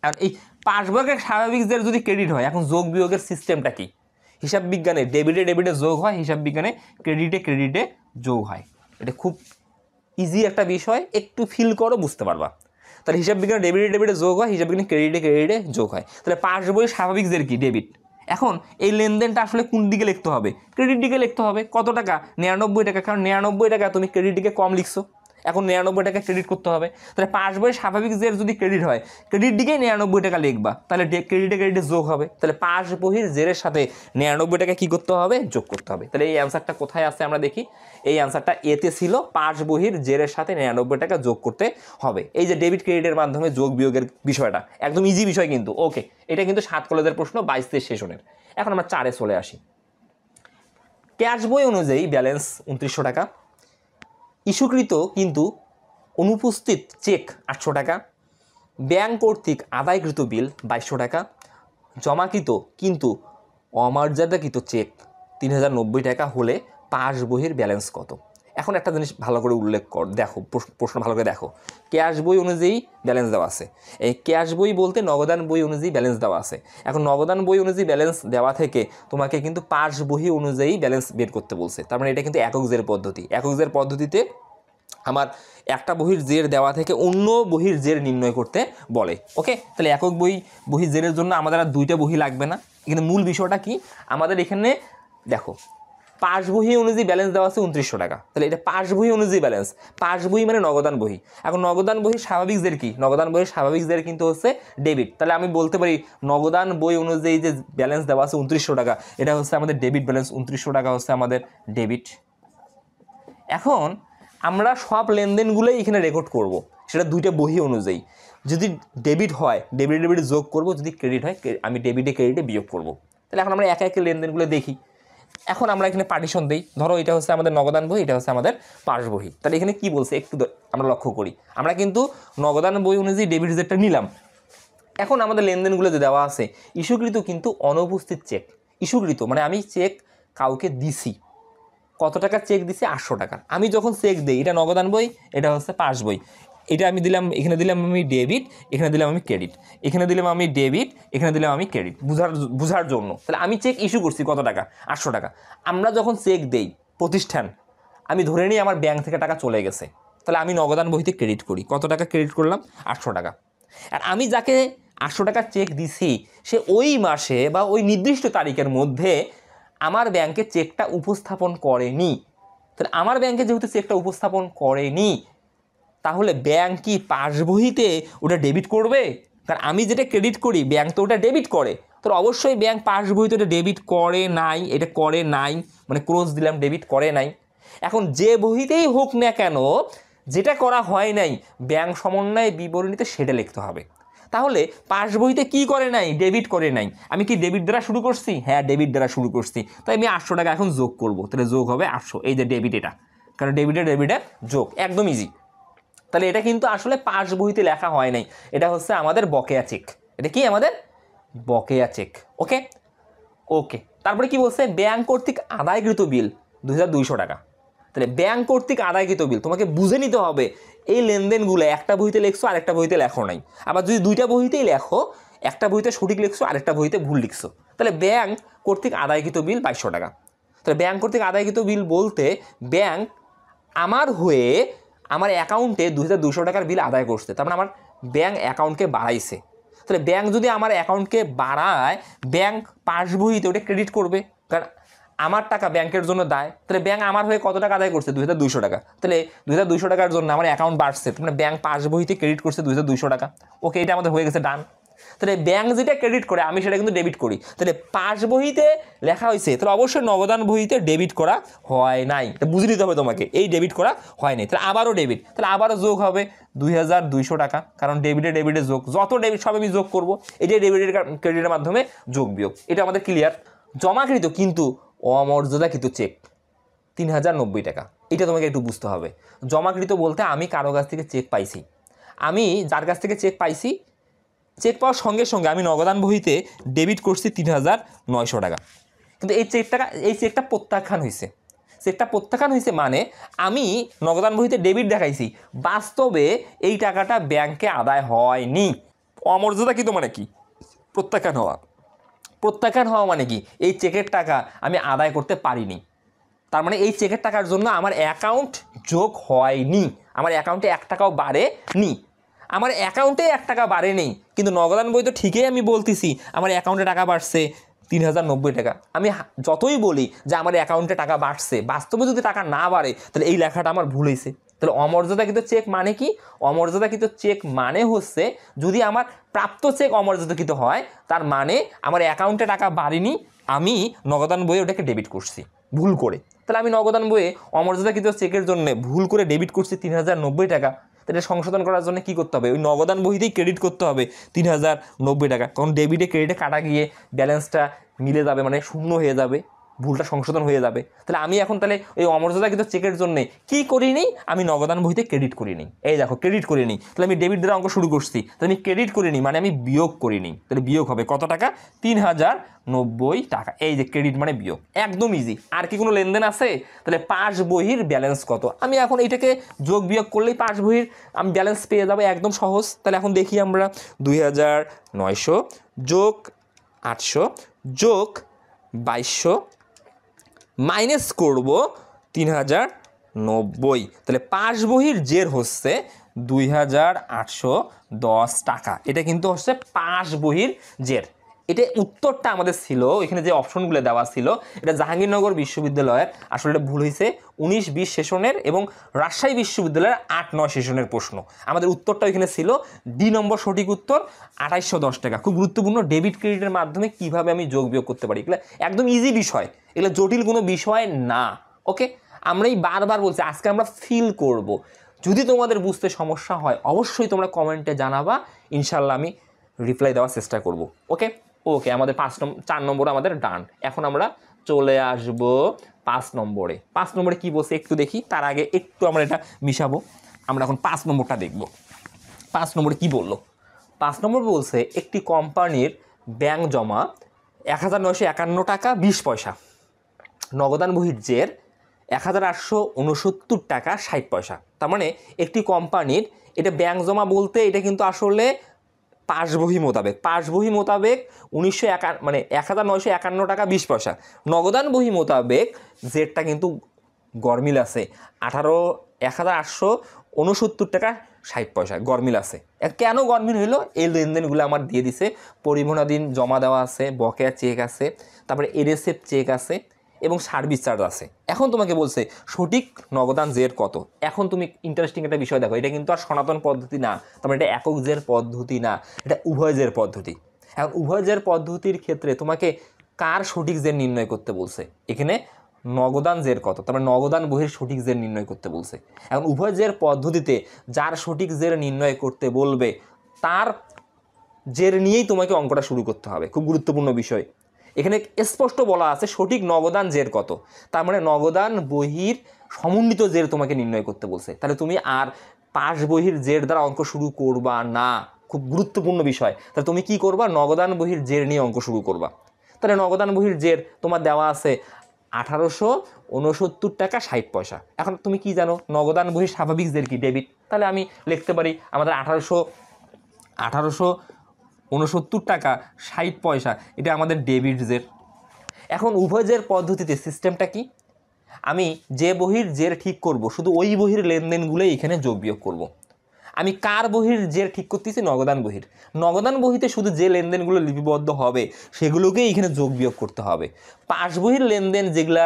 আর এই পাস বইয়ের স্বাভাবিক জের যদি ক্রেডিট হয়, এখন যোগ বিয়োগের সিস্টেমটা কি? হিসাব বিজ্ঞানে ডেবিটে যোগ হয়, হিসাব বিজ্ঞানে ক্রেডিটে যোগ হয়। এটা খুব ইজি একটা বিষয়, একটু ফিল করো বুঝতে পারবা। তাহলে হিসাব বিজ্ঞানে ডেবিটে ডেবিটে যোগ হয়, হিসাব বিজ্ঞানে ক্রেডিটে ক্রেডিটে যোগ হয়। তাহলে পাস বইয়ের স্বাভাবিক জের কি? ডেবিট। এখন এই লেনদেনটা আসলে কোন দিকে লিখতে হবে? ক্রেডিট দিকে লিখতে হবে। কত টাকা? 99 টাকা, কারণ 99 টাকা তুমি ক্রেডিট দিকে কম লিখছো, এখন 99 টাকা ক্রেডিট করতে হবে। তাহলে পাস বইয়ের স্বাভাবিক জের যদি ক্রেডিট হয়, ক্রেডিট দিকেই 99 টাকা লিখবা, তাহলে ক্রেডিটে ক্রেডিটে যোগ হবে। তাহলে পাস বইয়ের জেরের সাথে 99 টাকা কী করতে হবে? যোগ করতে হবে। তাহলে এই অ্যান্সারটা কোথায় আছে আমরা দেখি। এই অ্যান্সারটা এতে ছিল, পাস বইয়ের জেরের সাথে 99 টাকা যোগ করতে হবে। এই যে ডেবিট ক্রেডিটের মাধ্যমে যোগ বিয়োগের বিষয়টা একদম ইজি বিষয় কিন্তু। ওকে, এটা কিন্তু 7 কলেজের প্রশ্ন, 22 সেশনের। এখন আমরা 4-এ চলে আসি। ক্যাশ বই অনুযায়ী ব্যালেন্স 2900 টাকা, ইস্যুকৃত কিন্তু অনুপস্থিত চেক 800 টাকা, ব্যাংক কর্তৃক আদায়কৃত বিল 2200 টাকা, জমাকৃত কিন্তু অমর্যাদাকৃত চেক 3090 টাকা হলে পাস বইয়ের ব্যালেন্স কত? এখন একটা জিনিস ভালো করে উল্লেখ কর, দেখো প্রশ্ন ভালো করে দেখো। ক্যাশ বই অনুযায়ী ব্যালেন্স দেওয়া আছে, এই ক্যাশ বই বলতে নগদান বই অনুযায়ী ব্যালেন্স দেওয়া আছে। এখন নগদান বই অনুযায়ী ব্যালেন্স দেওয়া থেকে তোমাকে কিন্তু পাস বই অনুযায়ী ব্যালেন্স বের করতে বলছে। তার মানে এটা কিন্তু একক জের পদ্ধতি। একক জের পদ্ধতিতে আমার একটা বহির জের দেওয়া থেকে অন্য বহির জের নির্ণয় করতে বলে। ওকে, তাহলে একক বহির জেরের জন্য আমাদের আর 2টা বহি লাগবে না। এখানে মূল বিষয়টা কি, আমাদের এখানে দেখো পাস বহি অনুযায়ী ব্যালেন্স দেওয়া আছে 2900 টাকা। তাহলে এটা পাস বহি অনুযায়ী ব্যালেন্স, পাস বহি মানে নগদান বহি। এখন নগদান বহির স্বাভাবিক জের কি? নগদান বইয়ের স্বাভাবিক জের কিন্তু হচ্ছে ডেবিট। তাহলে আমি বলতে পারি নগদান বই অনুযায়ী যে ব্যালেন্স দেওয়া আছে 2900 টাকা, এটা হচ্ছে আমাদের ডেবিট ব্যালেন্স। 2900 টাকা হচ্ছে আমাদের ডেবিট। এখন আমরা সব লেনদেনগুলোই এখানে রেকর্ড করব, সেটা 2টা বহি অনুযায়ী। যদি ডেবিট হয় ডেবিটে ডেবিটে যোগ করব, যদি ক্রেডিট হয় আমি ডেবিটে ক্রেডিটে বিয়োগ করব। তাহলে এখন আমরা একে একে লেনদেনগুলো দেখি। এখন আমরা এখানে পার্টিশন দিই, ধরো এটা হচ্ছে আমাদের নগদান বই, এটা হচ্ছে আমাদের পাস বই। তাহলে এখানে কি বলছে একটু আমরা লক্ষ্য করি। আমরা কিন্তু নগদান বই অনুযায়ী ডেবিট জেটটা নিলাম। এখন আমাদের লেনদেনগুলো যে দেওয়া আছে, ইস্যুকৃত কিন্তু অনুপস্থিত চেক। ইস্যুকৃত মানে আমি চেক কাউকে দিছি, কত টাকা চেক দিছি? 800 টাকা। আমি যখন চেক দিই, এটা নগদান বই, এটা হচ্ছে পাস বই। এটা আমি দিলাম, এখানে দিলাম আমি ডেবিট, এখানে দিলাম আমি ক্রেডিট, এখানে দিলাম আমি ডেবিট, এখানে দিলাম আমি ক্রেডিট, বুঝার জন্য। তাহলে আমি চেক ইস্যু করছি কত টাকা? 800 টাকা। আমরা যখন চেক দেই প্রতিষ্ঠান, আমি ধরে নিই আমার ব্যাংক থেকে টাকা চলে গেছে, তাহলে আমি নগদান বইতে ক্রেডিট করি। কত টাকা ক্রেডিট করলাম? 800 টাকা। আর আমি যাকে 800 টাকা চেক দিছি, সে ওই মাসে বা ওই নির্দিষ্ট তারিখের মধ্যে আমার ব্যাংকে চেকটা উপস্থাপন করেনি। তাহলে আমার ব্যাংকে যেহেতু চেকটা উপস্থাপন করেনি, তাহলে ব্যাংক কি পাস বইতে ওটা ডেবিট করবে? কারণ আমি যেটা ক্রেডিট করি, ব্যাংক তো ওটা ডেবিট করে। তো অবশ্যই ব্যাংক পাস বইতে ওটা ডেবিট করে নাই, এটা করে নাই মানে ক্রস দিলাম, ডেবিট করে নাই। এখন যে বইতেই হোক না কেন, যেটা করা হয় নাই ব্যাংক সমন্বয় বিবরণীতে সেটা লিখতে হবে। তাহলে পাস বইতে কি করে নাই? ডেবিট করে নাই। আমি কি ডেবিট দ্বারা শুরু করছি? হ্যাঁ, ডেবিট দ্বারা শুরু করছি। তাই আমি 800 টাকা এখন যোগ করব। তাহলে যোগ হবে 800, এই যে ডেবিট, এটা কারণ ডেবিটে যোগ, একদম ইজি। তাহলে এটা কিন্তু আসলে পাস বইতে লেখা হয় নাই, এটা হচ্ছে আমাদের বকেয়া চেক। এটা কি আমাদের বকেয়া চেক। ওকে ওকে, তারপরে কি বলছে? ব্যাংক কর্তৃক আদায়কৃত বিল 2200 টাকা। তাহলে ব্যাংক কর্তৃক আদায়কৃত বিল তোমাকে বুঝে নিতে হবে এই লেনদেনগুলো একটা বইতে লেখছো আরেকটা বইতে লেখো নাই। আবার যদি 2টা বইতেই লেখো, একটা বইতে সঠিক লিখছো আরেকটা বইতে ভুল লিখছো। তাহলে ব্যাংক কর্তৃক আদায়কৃত বিল 2200 টাকা। তাহলে ব্যাংক কর্তৃক আদায়কৃত বিল বলতে ব্যাংক আমার হয়ে আমার অ্যাকাউন্টে 2200 টাকার বিল আদায় করছে, তার মানে আমার ব্যাংক অ্যাকাউন্টকে বাড়াইছে। তাহলে ব্যাংক যদি আমার অ্যাকাউন্টকে বাড়ায়, ব্যাংক পাস বইতে ওটা ক্রেডিট করবে, কারণ আমার টাকা ব্যাংকের জন্য দায়। তাহলে ব্যাংক আমার হয়ে কত টাকা আদায় করছে? 2200 টাকা। তাহলে 2200 টাকার জন্য আমার অ্যাকাউন্ট বাড়ছে, মানে ব্যাংক পাস বইতে ক্রেডিট করছে 2200 টাকা। ওকে, এটা আমাদের হয়ে গেছে ডান। তাহলে ব্যাংক যেটা ক্রেডিট করে আমি সেটা কিন্তু ডেবিট করি। তাহলে পাস বইতে লেখা হয়েছে, তাহলে অবশ্যই নগদান বইতে ডেবিট করা হয় নাই। এটা বুঝে নিতে হবে তোমাকে, এই ডেবিট করা হয় নাই। তাহলে আবারও ডেবিট, তাহলে আবারও যোগ হবে 2200 টাকা, কারণ ডেবিটে যোগ, যত ডেবিট সব আমি যোগ করবো। এটাই ডেবিটের ক্রেডিটের মাধ্যমে যোগ বিয়োগ, এটা আমাদের ক্লিয়ার। জমাকৃত কিন্তু অমর্যাদাকৃত চেক 3090 টাকা, এটা তোমাকে একটু বুঝতে হবে। জমাকৃত বলতে আমি কারো কাছ থেকে চেক পাইছি, আমি যার কাছ থেকে চেক পাইছি, চেক পাওয়ার সঙ্গে সঙ্গে আমি নগদান বইতে ডেবিট করছি 3900 টাকা, কিন্তু এই চেকটা প্রত্যাখ্যান হয়েছে। চেকটা প্রত্যাখ্যান হয়েছে মানে আমি নগদান বইতে ডেবিট দেখাইছি, বাস্তবে এই টাকাটা ব্যাংকে আদায় হয়নি। অমর্যাদাকৃত মানে কি? প্রত্যাখ্যান হওয়া। প্রত্যাখ্যান হওয়া মানে কি? এই চেকের টাকা আমি আদায় করতে পারিনি, তার মানে এই চেকের টাকার জন্য আমার অ্যাকাউন্ট যোগ হয়নি, আমার অ্যাকাউন্টে 1 টাকাও বাড়েনি, আমার অ্যাকাউন্টে 1 টাকা বাড়েনি, কিন্তু নগদান বই তো ঠিকই আমি বলতেছি আমার অ্যাকাউন্টে টাকা বাড়ছে 3090 টাকা। আমি যতই বলি যে আমার অ্যাকাউন্টে টাকা বাড়ছে, বাস্তবে যদি টাকা না বাড়ে তাহলে এই লেখাটা আমার ভুল হয়েছে। তাহলে অমর্যাদাকৃত চেক মানে কি? অমর্যাদাকৃত চেক মানে হচ্ছে যদি আমার প্রাপ্ত চেক অমর্যাদাকৃত হয়, তার মানে আমার অ্যাকাউন্টে টাকা বাড়েনি, আমি নগদান বইয়ে ওটাকে ডেবিট করছি ভুল করে। তাহলে আমি নগদান বইয়ে অমর্যাদাকৃত চেকের জন্য ভুল করে ডেবিট করছি 3090 টাকা। তাহলে সংশোধন করার জন্য কী করতে হবে? ওই নগদান বইতেই ক্রেডিট করতে হবে 3090 টাকা। তখন ডেবিটে ক্রেডিটে কাটা গিয়ে ব্যালেন্সটা মিলে যাবে, মানে শূন্য হয়ে যাবে, ভুলটা সংশোধন হয়ে যাবে। তাহলে আমি এখন তাহলে ওই অমর্যাদাকৃত চেকের জন্য কী করি নি? আমি নগদান বইতে ক্রেডিট করি নি। এই দেখো ক্রেডিট করি নি, তাহলে আমি ডেবিট দ্বারা অঙ্ক শুরু করছি, তাহলে আমি ক্রেডিট করি নি মানে আমি বিয়োগ করি নি। তাহলে বিয়োগ হবে কত টাকা? 3090 টাকা। এই যে ক্রেডিট মানে বিয়োগ, একদম ইজি। আর কি কোনো লেনদেন আছে? তাহলে পাস বহির ব্যালেন্স কত? আমি এখন এইটাকে যোগ বিয়োগ করলেই পাস বহির আমি ব্যালেন্স পেয়ে যাবো, একদম সহজ। তাহলে এখন দেখি আমরা 2900 যোগ 800 যোগ 2200 মাইনাস করব 3090। তাহলে পাস বহির জের হচ্ছে 2810 টাকা। এটা কিন্তু হচ্ছে পাস বহির জের। এটা উত্তরটা আমাদের ছিল, এখানে যে অপশনগুলো দেওয়া ছিল এটা জাহাঙ্গীরনগর বিশ্ববিদ্যালয়ের, আসলে এটা ভুল হয়েছে, 19-20 সেশনের এবং রাজশাহী বিশ্ববিদ্যালয়ের 8-9 সেশনের প্রশ্ন। আমাদের উত্তরটা এখানে ছিল ডি নম্বর সঠিক উত্তর 2810 টাকা। খুব গুরুত্বপূর্ণ, ডেবিট ক্রেডিটের মাধ্যমে কিভাবে আমি যোগ বিয়োগ করতে পারি, এগুলো একদম ইজি বিষয়, এগুলো জটিল কোনো বিষয় না। ওকে, আমরাই বারবার বলছি, আজকে আমরা ফিল করব। যদি তোমাদের বুঝতে সমস্যা হয় অবশ্যই তোমরা কমেন্টে জানাবা, ইনশাল্লাহ আমি রিপ্লাই দেওয়ার চেষ্টা করব। ওকে ওকে, আমাদের 4 নম্বর আমাদের ডান। এখন আমরা চলে আসব 5 নম্বরে। 5 নম্বরে কী বলছে একটু দেখি, তার আগে একটু আমরা এটা মিশাবো। আমরা এখন 5 নম্বরটা দেখব। 5 নম্বরে কী বললো? 5 নম্বর বলছে একটি কোম্পানির ব্যাংক জমা 1951 টাকা 20 পয়সা, নগদান বহির জের 1869 টাকা 60 পয়সা। তার মানে একটি কোম্পানির এটা ব্যাংক জমা বলতে এটা কিন্তু আসলে পাস বহি মোতাবেক, পাস বহি মোতাবেক 1951 টাকা 20 পয়সা, নগদান বহি মোতাবেক জেরটা কিন্তু গরমিল আছে 1869 টাকা 60 পয়সা গরমিল আছে। কেন গরমিল হইলো? এই লেনদেনগুলো আমার দিয়ে দিছে, পরিবহনাধীন জমা দেওয়া আছে, বকেয়া চেক আছে, তারপরে এরএসএফ চেক আছে এবং সার্ভিস চার্জ আছে। এখন তোমাকে বলছে সঠিক নগদান জের কত। এখন তুমি ইন্টারেস্টিং একটা বিষয় দেখো, এটা কিন্তু আর সনাতন পদ্ধতি না, তারপরে এটা একক জের পদ্ধতি না, এটা উভয় জের পদ্ধতি। এখন উভয় জের পদ্ধতির ক্ষেত্রে তোমাকে কার সঠিক জের নির্ণয় করতে বলছে? এখানে নগদান জের কত, তারপরে নগদান বহির সঠিক জের নির্ণয় করতে বলছে। এখন উভয় জের পদ্ধতিতে যার সঠিক জের নির্ণয় করতে বলবে তার জের নিয়েই তোমাকে অঙ্কটা শুরু করতে হবে। খুব গুরুত্বপূর্ণ বিষয়, এখানে স্পষ্ট বলা আছে সঠিক নগদান জের কত, তার মানে নগদান বহির সমন্বিত জের তোমাকে নির্ণয় করতে বলছে। তাহলে তুমি আর পাস বহির জের দ্বারা অঙ্ক শুরু করবা না, খুব গুরুত্বপূর্ণ বিষয়। তাহলে তুমি কি করবা? নগদান বহির জের নিয়ে অঙ্ক শুরু করবা। তাহলে নগদান বহির জের তোমার দেওয়া আছে 1869 টাকা 60 পয়সা। এখন তুমি কি জানো নগদান বহির স্বাভাবিক জের কি? ডেবিট। তাহলে আমি লিখতে পারি আমাদের 1869 টাকা 60 পয়সা, এটা আমাদের ডেবিট জের। এখন উভয় জের পদ্ধতিতে সিস্টেমটা কি? আমি যে বহির জের ঠিক করব শুধু ওই বহির লেনদেনগুলোই এখানে যোগ বিয়োগ করব। আমি কার বহির জের ঠিক করতেছি? নগদান বহির। নগদান বহিতে শুধু যে লেনদেনগুলো লিপিবদ্ধ হবে সেগুলোকেই এখানে যোগ বিয়োগ করতে হবে। পাস বহির লেনদেন যেগুলা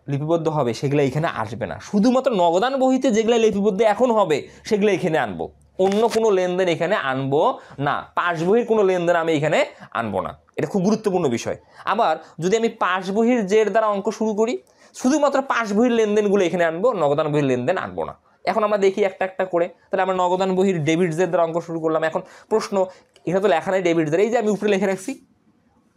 লিপিবদ্ধ হবে সেগুলো এখানে আসবে না, শুধুমাত্র নগদান বহিতে যেগুলো লিপিবদ্ধ এখন হবে সেগুলো এখানে আনবো, অন্য কোনো লেনদেন এখানে আনবো না। পাস বহির কোনো লেনদেন আমি এখানে আনবো না, এটা খুব গুরুত্বপূর্ণ বিষয়। আবার যদি আমি পাস বহির জের দ্বারা অঙ্ক শুরু করি, শুধুমাত্র পাস বহির লেনদেনগুলো এখানে আনবো, নগদান বহির লেনদেন আনবো না। এখন আমরা দেখি একটা একটা করে। তাহলে আমরা নগদান বহির ডেবিট জের দ্বারা অঙ্ক শুরু করলাম। এখন প্রশ্ন, এখানে তো লেখা নেই ডেবিট জের, এই যে আমি উপরে লিখে রাখছি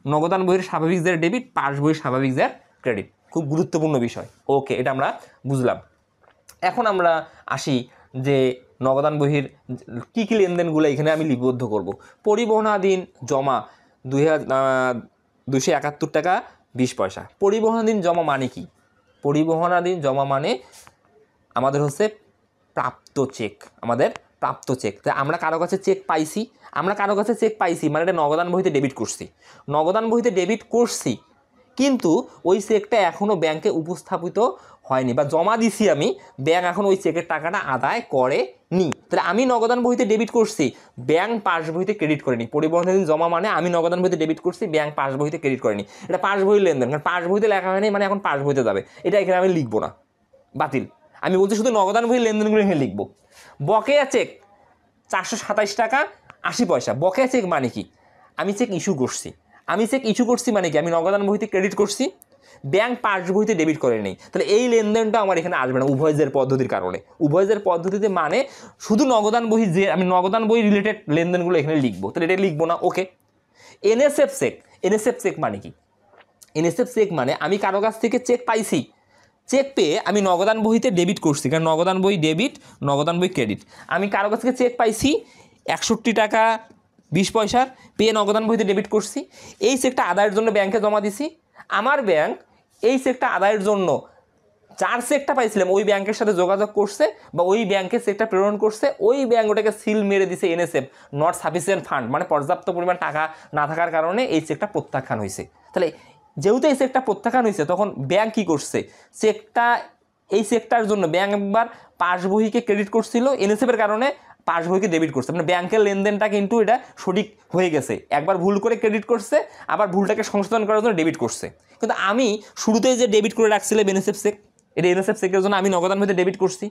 নগদান বহির স্বাভাবিক জের ডেবিট, পাস বহির স্বাভাবিক জের ক্রেডিট। খুব গুরুত্বপূর্ণ বিষয়। ওকে, এটা আমরা বুঝলাম। এখন আমরা আসি যে নগদান বহির কী কী লেনদেনগুলো এখানে আমি লিপিবদ্ধ করব। পরিবহনাধীন জমা 271 টাকা 20 পয়সা। পরিবহনাধীন জমা মানে কি? পরিবহনাধীন জমা মানে আমাদের হচ্ছে প্রাপ্ত চেক, আমাদের প্রাপ্ত চেক। তাই আমরা কারো কাছে চেক পাইছি, মানে এটা নগদান বহিতে ডেবিট করছি, নগদান বহিতে ডেবিট করছি, কিন্তু ওই চেকটা এখনও ব্যাংকে উপস্থাপিত হয়নি বা জমা দিছি আমি, ব্যাংক এখন ওই চেকের টাকাটা আদায় করেনি। তাহলে আমি নগদান বইতে ডেবিট করছি, ব্যাংক পাস বইতে ক্রেডিট করেনি। পরিবহনের জমা মানে আমি নগদান বইতে ডেবিট করছি, ব্যাংক পাস বইতে ক্রেডিট করেনি। এটা পাস বইয়ের লেনদেন, কারণ পাস বইতে লেখা হয়নি মানে এখন পাস বইতে যাবে, এটা এখানে আমি লিখবো না, বাতিল। আমি বলছি শুধু নগদান বইয়ের লেনদেনগুলো এখানে লিখবো। বকেয়া চেক 427 টাকা 80 পয়সা। বকেয়া চেক মানে কি? আমি চেক ইস্যু করছি, মানে কি আমি নগদান বইতে ক্রেডিট করছি, ব্যাংক পাস বইতে ডেবিট করে নেই। তাহলে এই লেনদেনটা আমার এখানে আসবে না উভয়ের পদ্ধতির কারণে। উভয়ের পদ্ধতিতে মানে শুধু নগদান বই, যে আমি নগদান বই রিলেটেড লেনদেনগুলো এখানে লিখবো, তাহলে এটা লিখবো না। ওকে। এনএসএফ চেক মানে কি? এনএসএফ চেক মানে আমি কারো কাছ থেকে চেক পাইছি, চেক পেয়ে আমি নগদান বইতে ডেবিট করছি, কারণ নগদান বই ডেবিট, নগদান বই ক্রেডিট। আমি কারো কাছ থেকে চেক পাইছি 61 টাকা 20 পয়সার, পেয়ে নগদান বইতে ডেবিট করছি। এই চেকটা আদায়ের জন্য ব্যাংকে জমা দিছি। আমার ব্যাংক এই চেকটা আদায়ের জন্য যার চেকটা পাইছিলাম ওই ব্যাংকের সাথে যোগাযোগ করছে বা ওই ব্যাংকে চেকটা প্রেরণ করছে, ওই ব্যাংক ওটাকে সিল মেরে দিছে এনএসএফ, নট সাফিসিয়েন্ট ফান্ড, মানে পর্যাপ্ত পরিমাণ টাকা না থাকার কারণে এই চেকটা প্রত্যাখ্যান হয়েছে। তাহলে যেহেতু এই চেকটা প্রত্যাখ্যান হয়েছে, তখন ব্যাংক কী করছে? এই চেকটার জন্য ব্যাংক একবার পাস বইকে ক্রেডিট করছিল, এনএসএফের কারণে পাস বইকে ডেবিট করছে। মানে ব্যাংকের লেনদেনটা কিন্তু এটা সঠিক হয়ে গেছে, একবার ভুল করে ক্রেডিট করছে, আবার ভুলটাকে সংশোধন করার জন্য ডেবিট করছে। কিন্তু আমি শুরুতে যে ডেবিট করে রাখছিলাম এনএসএফ চেক, এটা এনএসএফ চেকের জন্য আমি নগদান বইতে ডেবিট করছি।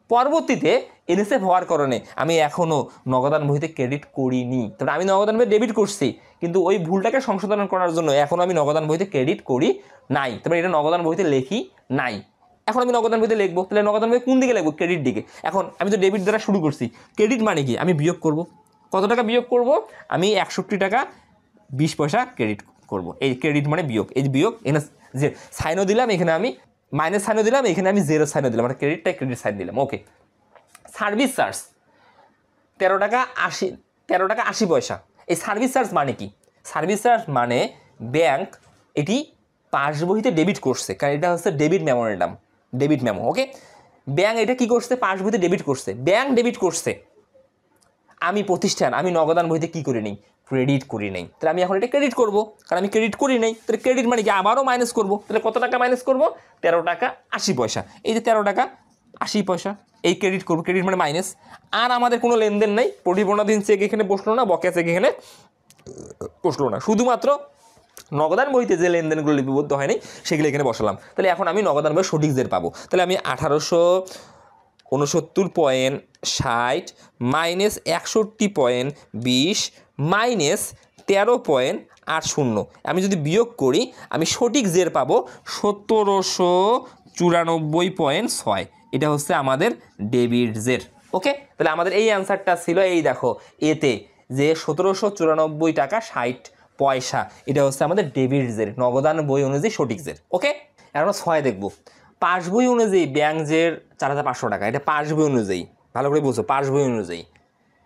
পরবর্তীতে এনএসএফ হওয়ার কারণে আমি এখনও নগদান বইতে ক্রেডিট করিনি। তবে আমি নগদান বইতে ডেবিট করছি, কিন্তু ওই ভুলটাকে সংশোধন করার জন্য এখনও আমি নগদান বইতে ক্রেডিট করি নাই। তবে এটা নগদান বইতে লেখি নাই। এখন আমি নগদান বইতে লিখবো, তাহলে নগদান বই কোন দিকে লিখবো? ক্রেডিট দিকে। এখন আমি তো ডেবিট দ্বারা শুরু করছি, ক্রেডিট মানে কি? আমি বিয়োগ করব। কত টাকা বিয়োগ করব? আমি 61 টাকা 20 পয়সা ক্রেডিট করব। এই ক্রেডিট মানে বিয়োগ, এই বিয়োগ এনে যে সাইনও দিলাম, এখানে আমি মাইনাস সাইনও দিলাম, এখানে আমি জিরো সাইনও দিলাম, মানে ক্রেডিটটাই ক্রেডিট সাইন দিলাম। ওকে। সার্ভিস চার্জ 13 টাকা 80 পয়সা। এই সার্ভিস চার্জ মানে কি? সার্ভিস চার্জ মানে ব্যাংক এটি পাস বইতে ডেবিট করছে, কারণ এটা হচ্ছে ডেবিট মেমোরেন্ডাম, ডেবিট মেমো। ওকে। ব্যাংক এটা কি করছে? পাস বইতে ডেবিট করছে। ব্যাংক ডেবিট করছে, আমি প্রতিষ্ঠান আমি নগদান বইতে কি করে নিই? ক্রেডিট করি নেই। তাহলে আমি এখন এটা ক্রেডিট করব, কারণ আমি ক্রেডিট করি নেই। তাহলে ক্রেডিট মানে কি? আবারও মাইনাস করব। তাহলে কত টাকা মাইনাস করব? 13 টাকা 80 পয়সা। এই যে 13 টাকা 80 পয়সা, এই ক্রেডিট করব। ক্রেডিট মানে মাইনাস। আর আমাদের কোনো লেনদেন নেই, পরিবহনাধীন চেক এখানে বসলো না, বকেয়া চেক এখানে বসলো না, শুধুমাত্র নগদান বইতে যে লেনদেনগুলো লিপিবদ্ধ হয়নি সেগুলো এখানে বসালাম। তাহলে এখন আমি নগদান বই সঠিক জের পাবো। তাহলে আমি 1869.60 মাইনাস 61.20 মাইনাস 13.80, আমি যদি বিয়োগ করি আমি সঠিক জের পাবো 1794.6। এটা হচ্ছে আমাদের ডেবিট জের। ওকে। তাহলে আমাদের এই অ্যান্সারটা ছিল, এই দেখো এতে যে 1794 টাকা 60 পয়সা, এটা হচ্ছে আমাদের ডেবিট জের, নগদান বই অনুযায়ী সঠিক জের। ওকে। এখন 6 দেখবো। পাস বই অনুযায়ী ব্যাংক জের 4500 টাকা। এটা পাস বই অনুযায়ী, ভালো করে বুঝো, পাস বই অনুযায়ী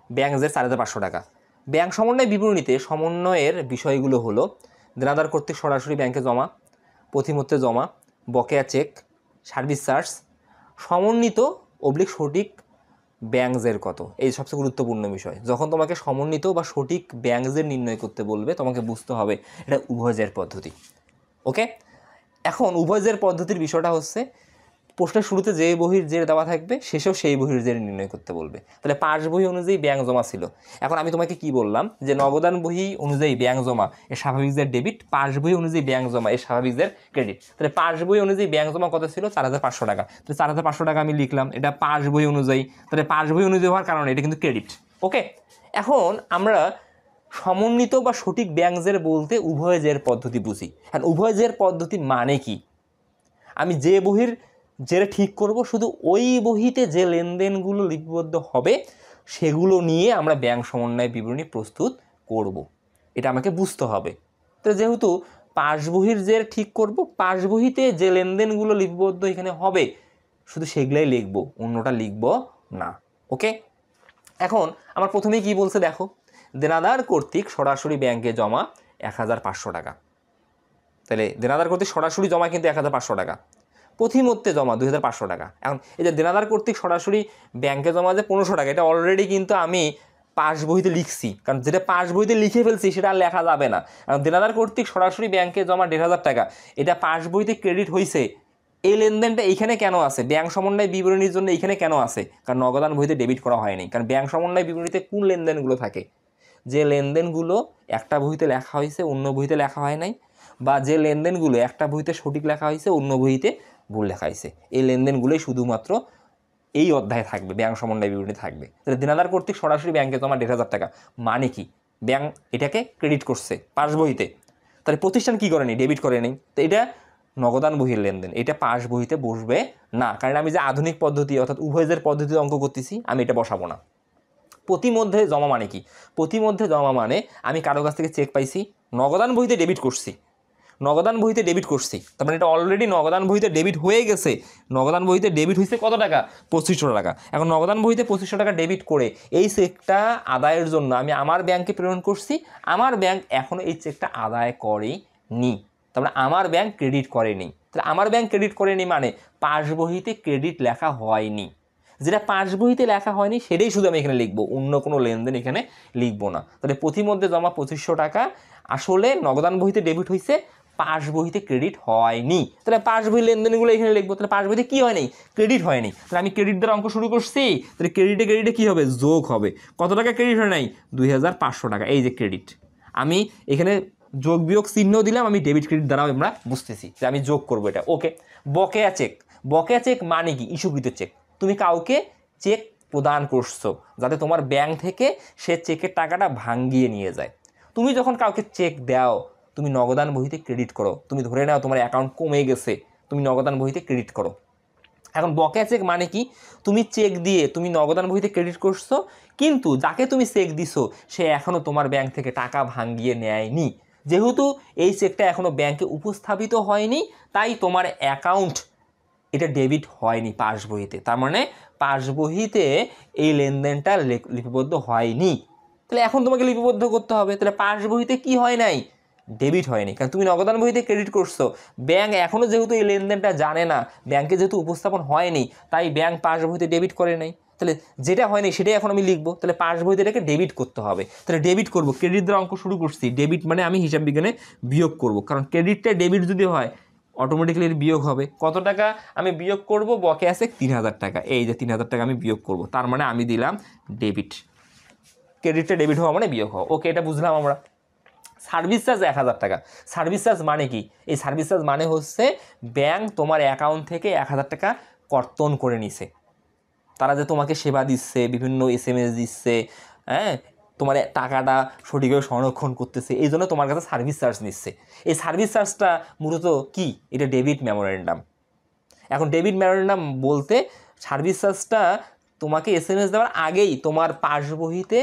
ব্যাংক জের 4500 টাকা। ব্যাংক সমন্বয় বিবরণীতে সমন্বয়ের বিষয়গুলো হলো দেনাদার কর্তৃক সরাসরি ব্যাংকে জমা, প্রতিমূর্তে জমা, বকেয়া চেক, সার্ভিস চার্জ, সমন্বিত সঠিক ব্যাংক জের কত। এই সবচেয়ে গুরুত্বপূর্ণ বিষয়। যখন তোমাকে সমন্বিত বা সঠিক ব্যাংক জের নির্ণয় করতে বলবে, তোমাকে বুঝতে হবে এটা উভয় জের পদ্ধতি। ওকে। এখন উভয় জের পদ্ধতির বিষয়টা হচ্ছে, প্রশ্নের শুরুতে যে বহির জের দেওয়া থাকবে শেষেও সেই বহির জের নির্ণয় করতে বলবে। তাহলে পাস বই অনুযায়ী ব্যাংক জমা ছিল। এখন আমি তোমাকে কি বললাম যে নগদান বই অনুযায়ী ব্যাংক জমা এর স্বাভাবিক জের ডেবিট, পাস বই অনুযায়ী ব্যাংক জমা এর স্বাভাবিক জের ক্রেডিট। তাহলে পাস বই অনুযায়ী ব্যাংক জমা কত ছিল? 4500 টাকা। তাহলে 4500 টাকা আমি লিখলাম, এটা পাস বই অনুযায়ী। তাহলে পাস বই অনুযায়ী হওয়ার কারণে এটা কিন্তু ক্রেডিট। ওকে। এখন আমরা সমন্বিত বা সঠিক ব্যাংক জের বলতে উভয় জের পদ্ধতি বুঝি। আর উভয় জের পদ্ধতি মানে কি? আমি যে বহির যেটা ঠিক করব, শুধু ওই বহিতে যে লেনদেনগুলো লিপিবদ্ধ হবে সেগুলো নিয়ে আমরা ব্যাংক সমন্বয় বিবরণী প্রস্তুত করব। এটা আমাকে বুঝতে হবে। তো যেহেতু পাস বহির যে ঠিক করব, পাস বহিতে যে লেনদেনগুলো লিপিবদ্ধ এখানে হবে শুধু সেগুলাই লিখব, অন্যটা লিখব না। ওকে। এখন আমার প্রথমেই কি বলছে দেখো, দেনাদার কর্তৃক সরাসরি ব্যাংকে জমা 1500 টাকা। তাহলে দেনাদার কর্তৃক সরাসরি জমা কিন্তু 1500 টাকা, প্রতিমূর্তে জমা 2500 টাকা। এখন এই যে দেনাদার কর্তৃক সরাসরি ব্যাংকে জমা যে 1500 টাকা, এটা অলরেডি কিন্তু আমি পাস বইতে লিখছি, কারণ যেটা পাস বইতে লিখে ফেলছি সেটা আর লেখা যাবে না। কারণ দেনাদার কর্তৃক সরাসরি ব্যাংকে জমা 1500 টাকা, এটা পাস বইতে ক্রেডিট হয়েছে, এই লেনদেনটা এইখানে কেন আছে, ব্যাংক সমন্বয় বিবরণীর জন্য এইখানে কেন আছে? কারণ নগদান বইতে ডেবিট করা হয়নি। কারণ ব্যাংক সমন্বয় বিবরণীতে কোন লেনদেনগুলো থাকে? যে লেনদেনগুলো একটা বইতে লেখা হয়েছে অন্য বইতে লেখা হয় নাই, বা যে লেনদেনগুলো একটা বইতে সঠিক লেখা হয়েছে অন্য বইতে ভুল লেখা হয়েছে, এই লেনদেনগুলোই শুধুমাত্র এই অধ্যায়ে থাকবে, ব্যাংক সমন্বয় বিবরণী থাকবে। তাহলে দেনাদার কর্তৃক সরাসরি ব্যাংকে জমা 1,500 টাকা মানে কি? ব্যাংক এটাকে ক্রেডিট করছে পাস বইতে, তাহলে প্রতিষ্ঠান কী করেনি? ডেবিট করে নেই। তো এটা নগদান বহির লেনদেন, এটা পাস বইতে বসবে না। কারণ আমি যে আধুনিক পদ্ধতি অর্থাৎ উভয়ের পদ্ধতিতে অঙ্ক করতেছি, আমি এটা বসাবো না। প্রতিমধ্যে জমা মানে কি? প্রতিমধ্যে জমা মানে আমি কারো কাছ থেকে চেক পাইছি, নগদান বইতে ডেবিট করছি, নগদান বইতে ডেবিট করছি, তার মানে এটা অলরেডি নগদান বইতে ডেবিট হয়ে গেছে। নগদান বইতে ডেবিট হয়েছে কত টাকা? 2500 টাকা। এখন নগদান বইতে 2500 টাকা ডেবিট করে এই চেকটা আদায়ের জন্য আমি আমার ব্যাংকে প্রেরণ করছি, আমার ব্যাংক এখনও এই চেকটা আদায় করেনি, তার মানে আমার ব্যাংক ক্রেডিট করেনি। তাহলে আমার ব্যাংক ক্রেডিট করেনি মানে পাস বইতে ক্রেডিট লেখা হয়নি। যেটা পাস বইতে লেখা হয়নি সেটাই শুধু আমি এখানে লিখবো, অন্য কোনো লেনদেন এখানে লিখবো না। তাহলে প্রতিমধ্যে জমা 2500 টাকা আসলে নগদান বইতে ডেবিট হয়েছে, পাস বইতে ক্রেডিট হয়নি। তাহলে পাস বই লেনদেনগুলো এখানে লিখবো। তাহলে পাস বইতে কী হয়নি? ক্রেডিট হয়নি। তাহলে আমি ক্রেডিট দ্বারা অঙ্ক শুরু করছি, তাহলে ক্রেডিটে ক্রেডিটে কী হবে? যোগ হবে। কত টাকা ক্রেডিট হয় নাই? 2500 টাকা। এই যে ক্রেডিট, আমি এখানে যোগ বিয়োগ চিহ্ন দিলাম, আমি ডেবিট ক্রেডিট দ্বারাও আমরা বুঝতেছি যে আমি যোগ করবো এটা। ওকে। বকেয়া চেক, বকেয়া চেক মানে কি? ইস্যুকৃত চেক। তুমি কাউকে চেক প্রদান করছো যাতে তোমার ব্যাংক থেকে সে চেকের টাকাটা ভাঙিয়ে নিয়ে যায়। তুমি যখন কাউকে চেক দাও, তুমি নগদান বহিতে ক্রেডিট করো। তুমি ধরে নাও তোমার অ্যাকাউন্ট কমে গেছে, তুমি নগদান বহিতে ক্রেডিট করো। এখন বকেয়া চেক মানে কি? তুমি চেক দিয়ে তুমি নগদান বহিতে ক্রেডিট করছো, কিন্তু যাকে তুমি চেক দিছো সে এখনও তোমার ব্যাংক থেকে টাকা ভাঙিয়ে নেয়নি। যেহেতু এই চেকটা এখনও ব্যাংকে উপস্থাপিত হয়নি, তাই তোমার অ্যাকাউন্ট এটা ডেবিট হয়নি পাস বইতে। তার মানে পাস বইতে এই লেনদেনটা লিপিবদ্ধ হয়নি। তাহলে এখন তোমাকে লিপিবদ্ধ করতে হবে। তাহলে পাস বইতে কি হয় নাই? ডেবিট হয়নি, কারণ তুমি নগদান বইতে ক্রেডিট করছো। ব্যাংক এখনও যেহেতু এই লেনদেনটা জানে না, ব্যাংকে যেহেতু উপস্থাপন হয়নি, তাই ব্যাংক পাস বইতে ডেবিট করে নাই। তাহলে যেটা হয়নি সেটাই এখন আমি লিখবো। তাহলে পাস বইতে এটাকে ডেবিট করতে হবে। তাহলে ডেবিট করবো, ক্রেডিট দ্বারা অঙ্ক শুরু করছি। ডেবিট মানে আমি হিসাব বিজ্ঞানে বিয়োগ করব, কারণ ক্রেডিটটা ডেবিট যদি হয় অটোমেটিক্যালি বিয়োগ হবে। কত টাকা আমি বিয়োগ করব? বকেয়া আছে 3000 টাকা। এই যে 3000 টাকা আমি বিয়োগ করব, তার মানে আমি দিলাম ডেবিট। ক্রেডিটটা ডেবিট হওয়া মানে বিয়োগ হওয়া। ওকে, এটা বুঝলাম আমরা। সার্ভিস চার্জ 1000 টাকা। সার্ভিস চার্জ মানে কি? এই সার্ভিস চার্জ মানে হচ্ছে ব্যাংক তোমার অ্যাকাউন্ট থেকে 1000 টাকা কর্তন করে নিছে। তারা যে তোমাকে সেবা দিচ্ছে, বিভিন্ন SMS দিচ্ছে, হ্যাঁ, তোমার টাকাটা সঠিকভাবে সংরক্ষণ করতেছে, এই জন্য তোমার কাছে সার্ভিস চার্জ নিচ্ছে। এই সার্ভিস চার্জটা মূলত কি? এটা ডেবিট মেমোরেন্ডাম। এখন ডেবিট মেমোরেন্ডাম বলতে সার্ভিস চার্জটা তোমাকে SMS দেওয়ার আগেই তোমার পাস বহিতে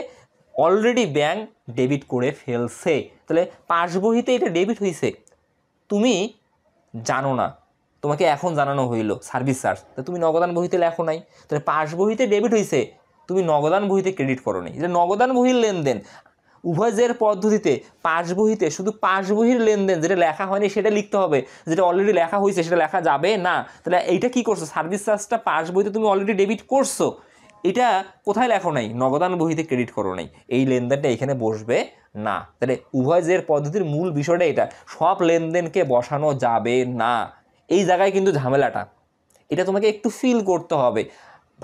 অলরেডি ব্যাংক ডেবিট করে ফেলছে। তাহলে পাস বহিতে এটা ডেবিট হয়েছে, তুমি জানো না, তোমাকে এখন জানানো হইল সার্ভিস চার্জ, তো তুমি নগদান বহিতে লেখো নাই। তাহলে পাস বহিতে ডেবিট হয়েছে, তুমি নগদান বহিতে ক্রেডিট করো নি। এটা নগদান বহির লেনদেন। উভয়ের পদ্ধতিতে পাস বহিতে শুধু পাস বহির লেনদেন যেটা লেখা হয়নি সেটা লিখতে হবে, যেটা অলরেডি লেখা হয়েছে সেটা লেখা যাবে না। তাহলে এইটা কি করছো? সার্ভিস চার্জটা পাস বহিতে তুমি অলরেডি ডেবিট করছো, এটা কোথায় লেখো নাই? নগদান বহিতে ক্রেডিট করো নাই। এই লেনদেনটা এখানে বসবে না। তাহলে উভয়ের পদ্ধতির মূল বিষয়টা এটা, সব লেনদেনকে বসানো যাবে না। এই জায়গায় কিন্তু ঝামেলাটা, এটা তোমাকে একটু ফিল করতে হবে।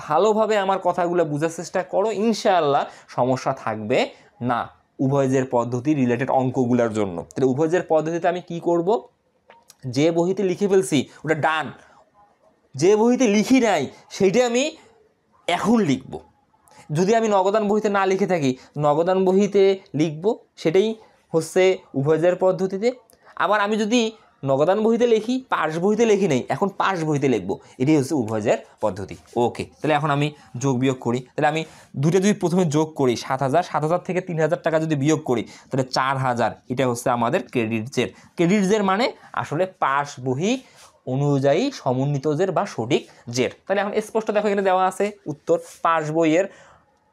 ভালোভাবে আমার কথাগুলো বোঝার চেষ্টা করো, ইনশাআল্লাহ সমস্যা থাকবে না উভয়ের পদ্ধতি রিলেটেড অঙ্কগুলোর জন্য। তাহলে উভয়ের পদ্ধতিতে আমি কি করব? যে বহিতে লিখে ফেলছি ওটা ডান, যে বহিতে লিখি নাই সেইটা আমি এখন লিখব। যদি আমি নগদান বহিতে না লিখে থাকি, নগদান বহিতে লিখব, সেটাই হচ্ছে উভয়ের পদ্ধতিতে। আবার আমি যদি নগদান বহিতে লিখি, পাস বহিতে লিখি নেই, এখন পাস বহিতে লিখবো, এটাই হচ্ছে উভয়ের পদ্ধতি। ওকে, তাহলে এখন আমি যোগ বিয়োগ করি। তাহলে আমি দুটো যদি প্রথমে যোগ করি, 7000, 7000 থেকে 3000 টাকা যদি বিয়োগ করি, তাহলে 4000। এটা হচ্ছে আমাদের ক্রেডিট জের। ক্রেডিট জের মানে আসলে পাস বহি অনুযায়ী সমন্বিত জের বা সঠিক জের। তাহলে এখন স্পষ্ট দেখো এখানে দেওয়া আছে উত্তর, পাস বইয়ের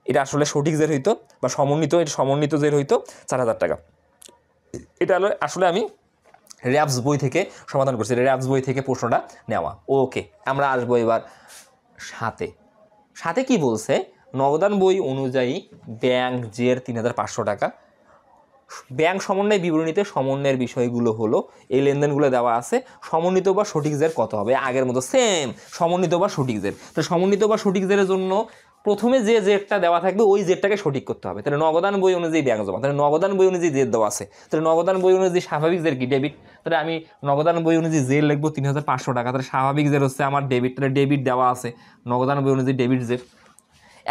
এটা আসলে সঠিক জের হইতো বা সমন্বিত, এটা সমন্বিত জের হইতো 4000 টাকা। এটা হলো আসলে আমি র্যাপস বই থেকে সমাধান করছি, র্যাপস বই থেকে প্রশ্নটা নেওয়া। ওকে, আমরা আসবো এবার সাথে। সাথে কি বলছে? নগদান বই অনুযায়ী ব্যাংক জের 3500 টাকা, ব্যাংক সমন্বয় বিবরণীতে সমন্বয়ের বিষয়গুলো হলো এই লেনদেনগুলো দেওয়া আছে, সমন্বিত বা সঠিক জের কত হবে, আগের মতো সেম সমন্বিত বা সঠিক জের। তো সমন্বিত বা সঠিক জেরের জন্য প্রথমে যে জেরটা দেওয়া থাকবে ওই জেরটাকে সঠিক করতে হবে। তাহলে নগদান বই অনুযায়ী ব্যাংক জমা, তাহলে নগদান বই অনুযায়ী জের দেওয়া আছে, তাহলে নগদান বই অনুযায়ী স্বাভাবিক জের কি ডেবিট, তাহলে আমি নগদান বই অনুযায়ী জের লিখবো 3500 টাকা, তাহলে স্বাভাবিক জের হচ্ছে আমার ডেবিট, তাহলে ডেবিট দেওয়া আছে, নগদান বই অনুযায়ী ডেবিট জের।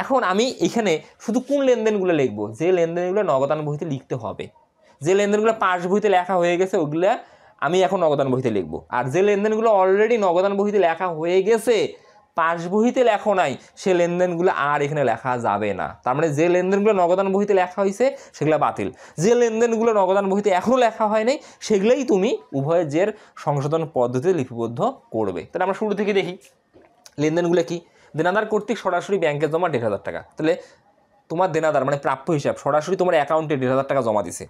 এখন আমি এখানে শুধু কোন লেনদেনগুলো লিখবো, যে লেনদেনগুলো নগদান বইতে লিখতে হবে, যে লেনদেনগুলো পাস বইতে লেখা হয়ে গেছে ওগুলো আমি এখন নগদান বইতে লিখবো, আর যে লেনদেনগুলো অলরেডি নগদান বইতে লেখা হয়ে গেছে পাস বইতে লেখা নাই সে লেনদেনগুলো আর এখানে লেখা যাবে না। তার মানে যে লেনদেনগুলো নগদান বইতে লেখা হয়েছে সেগুলো বাতিল, যে লেনদেনগুলো নগদান বইতে এখনও লেখা হয় নাই সেগুলোই তুমি উভয়ের জের সংশোধন পদ্ধতিতে লিপিবদ্ধ করবে। তাহলে আমরা শুরু থেকে দেখি লেনদেনগুলো কি। দেনাদার কর্তৃক সরাসরি ব্যাংকে জমা 1,500 টাকা, তাহলে তোমার দেনাদার মানে প্রাপ্য হিসাব সরাসরি তোমার অ্যাকাউন্টে 1,500 টাকা জমা দিছে,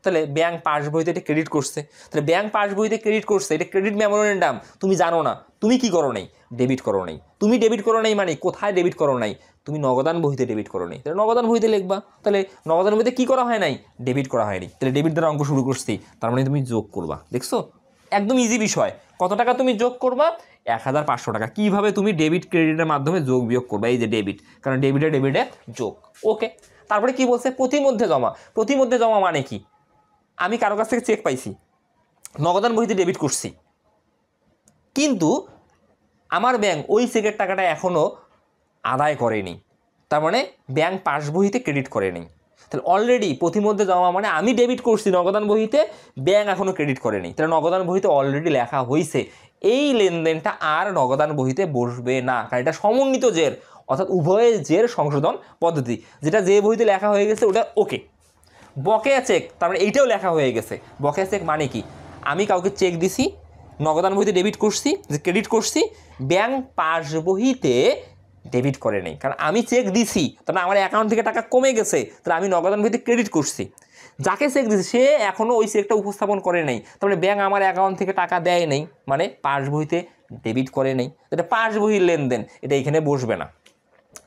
তাহলে ব্যাংক পাস বইতে এটা ক্রেডিট করছে, তাহলে ব্যাংক পাস বইতে ক্রেডিট করছে, এটা ক্রেডিট মেমোরেন্ডাম তুমি জানো না, তুমি কি করো নাই, ডেবিট করো নাই। তুমি ডেবিট করো নাই মানে কোথায় ডেবিট করো নাই, তুমি নগদান বইতে ডেবিট করো নাই, তাহলে নগদান বইতে লিখবা, তাহলে নগদান বইতে কি করা হয় নাই, ডেবিট করা হয়নি, তাহলে ডেবিট দ্বারা অঙ্ক শুরু করছি, তার মানে তুমি যোগ করবা। দেখছো একদম ইজি বিষয়, কত টাকা তুমি যোগ করবা, 1,500 টাকা। কীভাবে তুমি ডেবিট ক্রেডিটের মাধ্যমে যোগ বিয়োগ করবা, এই যে ডেবিট, কারণ ডেবিটে যোগ। ওকে, তারপরে কি বলছে, প্রতিমধ্যে জমা। প্রতিমধ্যে জমা মানে কি, আমি কারো কাছ থেকে চেক পাইছি, নগদান বইতে ডেবিট করছি, কিন্তু আমার ব্যাংক ওই চেকের টাকাটা এখনও আদায় করেনি, তার মানে ব্যাংক পাস বইতে ক্রেডিট করেনি। তাহলে অলরেডি প্রতিমধ্যে জমা মানে আমি ডেবিট করছি নগদান বইতে, ব্যাংক এখনও ক্রেডিট করেনি, তাহলে নগদান বইতে অলরেডি লেখা হয়েছে, এই লেনদেনটা আর নগদান বইতে বসবে না, কারণ এটা সমন্বিত জের, অর্থাৎ উভয়ের জের সংশোধন পদ্ধতি, যেটা যে বইতে লেখা হয়ে গেছে ওটা ওকে। বকেয়া চেক, তার মানে এইটাও লেখা হয়ে গেছে। বকেয়া চেক মানে কি, আমি কাউকে চেক দিছি, নগদান বইতে ডেবিট করছি, যে ক্রেডিট করছি, ব্যাংক পাস বইতে ডেবিট করে নেই, কারণ আমি চেক দিছি, তাহলে আমার অ্যাকাউন্ট থেকে টাকা কমে গেছে, তাহলে আমি নগদান বইতে ক্রেডিট করছি। যাকে চেক দিছি সে এখনও ওই চেকটা উপস্থাপন করে নেই, তাহলে ব্যাংক আমার অ্যাকাউন্ট থেকে টাকা দেয় নেই, মানে পাস বইতে ডেবিট করে নেই, এটা পাস বইয়ের লেনদেন, এটা এখানে বসবে না।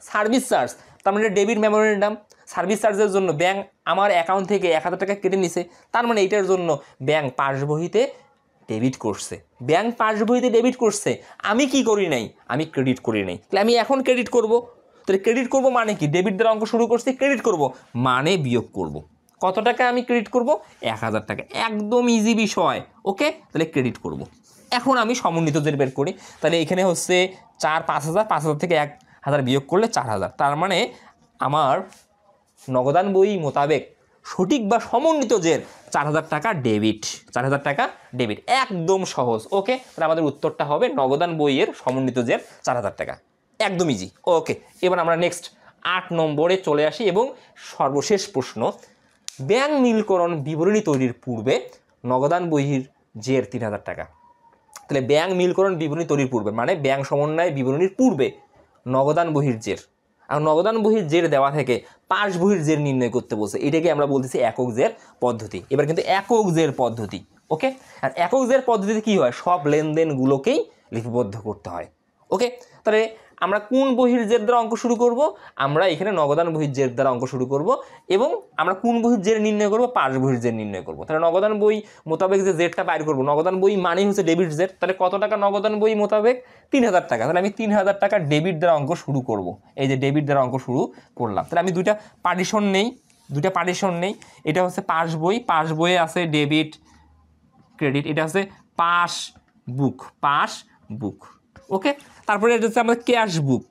সার্ভিস চার্জ, তার মানে ডেবিট মেমোরেন্ডাম, সার্ভিস চার্জের জন্য ব্যাংক আমার অ্যাকাউন্ট থেকে 1,000 টাকা কেটে নিছে, তার মানে এইটার জন্য ব্যাংক পাস বইতে ডেবিট করছে, ব্যাংক পাস বইতে ডেবিট করছে, আমি কি করি নাই, আমি ক্রেডিট করি নাই, তাহলে আমি এখন ক্রেডিট করব। তাহলে ক্রেডিট করব মানে কি, ডেবিট দ্বারা অঙ্ক শুরু করছি, ক্রেডিট করব মানে বিয়োগ করব। কত টাকা আমি ক্রেডিট করব, 1,000 টাকা, একদম ইজি বিষয়। ওকে, তাহলে ক্রেডিট করব। এখন আমি সমন্বিত জের বের করি, তাহলে এখানে হচ্ছে 4 5,000, 5,000 থেকে 1,000 বিয়োগ করলে 4,000, তার মানে আমার নগদান বই মোতাবেক সঠিক বা সমন্বিত জের 4,000 টাকা ডেবিট, 4,000 টাকা ডেবিট, একদম সহজ। ওকে, তাহলে আমাদের উত্তরটা হবে নগদান বইয়ের সমন্বিত জের 4,000 টাকা, একদম ইজি। ওকে, এবার আমরা নেক্সট 8 নম্বরে চলে আসি এবং সর্বশেষ প্রশ্ন, ব্যাংক নীলকরণ বিবরণী তৈরির পূর্বে নগদান বইয়ের জের 3,000 টাকা। তাহলে ব্যাংক নীলকরণ বিবরণী তৈরির পূর্বে মানে ব্যাংক সমন্বয় বিবরণীর পূর্বে নগদান বহির জের, আর নগদান বহির জের দেওয়া থেকে পাস বহির জের নির্ণয় করতে বলছে, এটাকে আমরা বলতেছি একক জের পদ্ধতি। এবার কিন্তু একক জের পদ্ধতি। ওকে, আর একক জের পদ্ধতিতে কি হয়, সব লেনদেনগুলোকেই লিপিবদ্ধ করতে হয়। ওকে, তাহলে আমরা কোন বহির জের দ্বারা অঙ্ক শুরু করব, আমরা এখানে নগদান বহির জের দ্বারা অঙ্ক শুরু করব, এবং আমরা কোন বহির জের নির্ণয় করব, পাস বহির জের নির্ণয় করব। তাহলে নগদান বই মোতাবেক যে জেরটা বাইর করব, নগদান বই মানেই হচ্ছে ডেবিট জের, তাহলে কত টাকা নগদান বই মোতাবেক, 3,000 টাকা, তাহলে আমি 3,000 টাকা ডেবিট দ্বারা অঙ্ক শুরু করব। এই যে ডেবিট দ্বারা অঙ্ক শুরু করলাম, তাহলে আমি দুইটা পার্টিশন নেই, এটা হচ্ছে পাস বই, পাস বইয়ে আছে ডেবিট ক্রেডিট, এটা হচ্ছে পাস বুক। ওকে, তারপরে এটা হচ্ছে আমাদের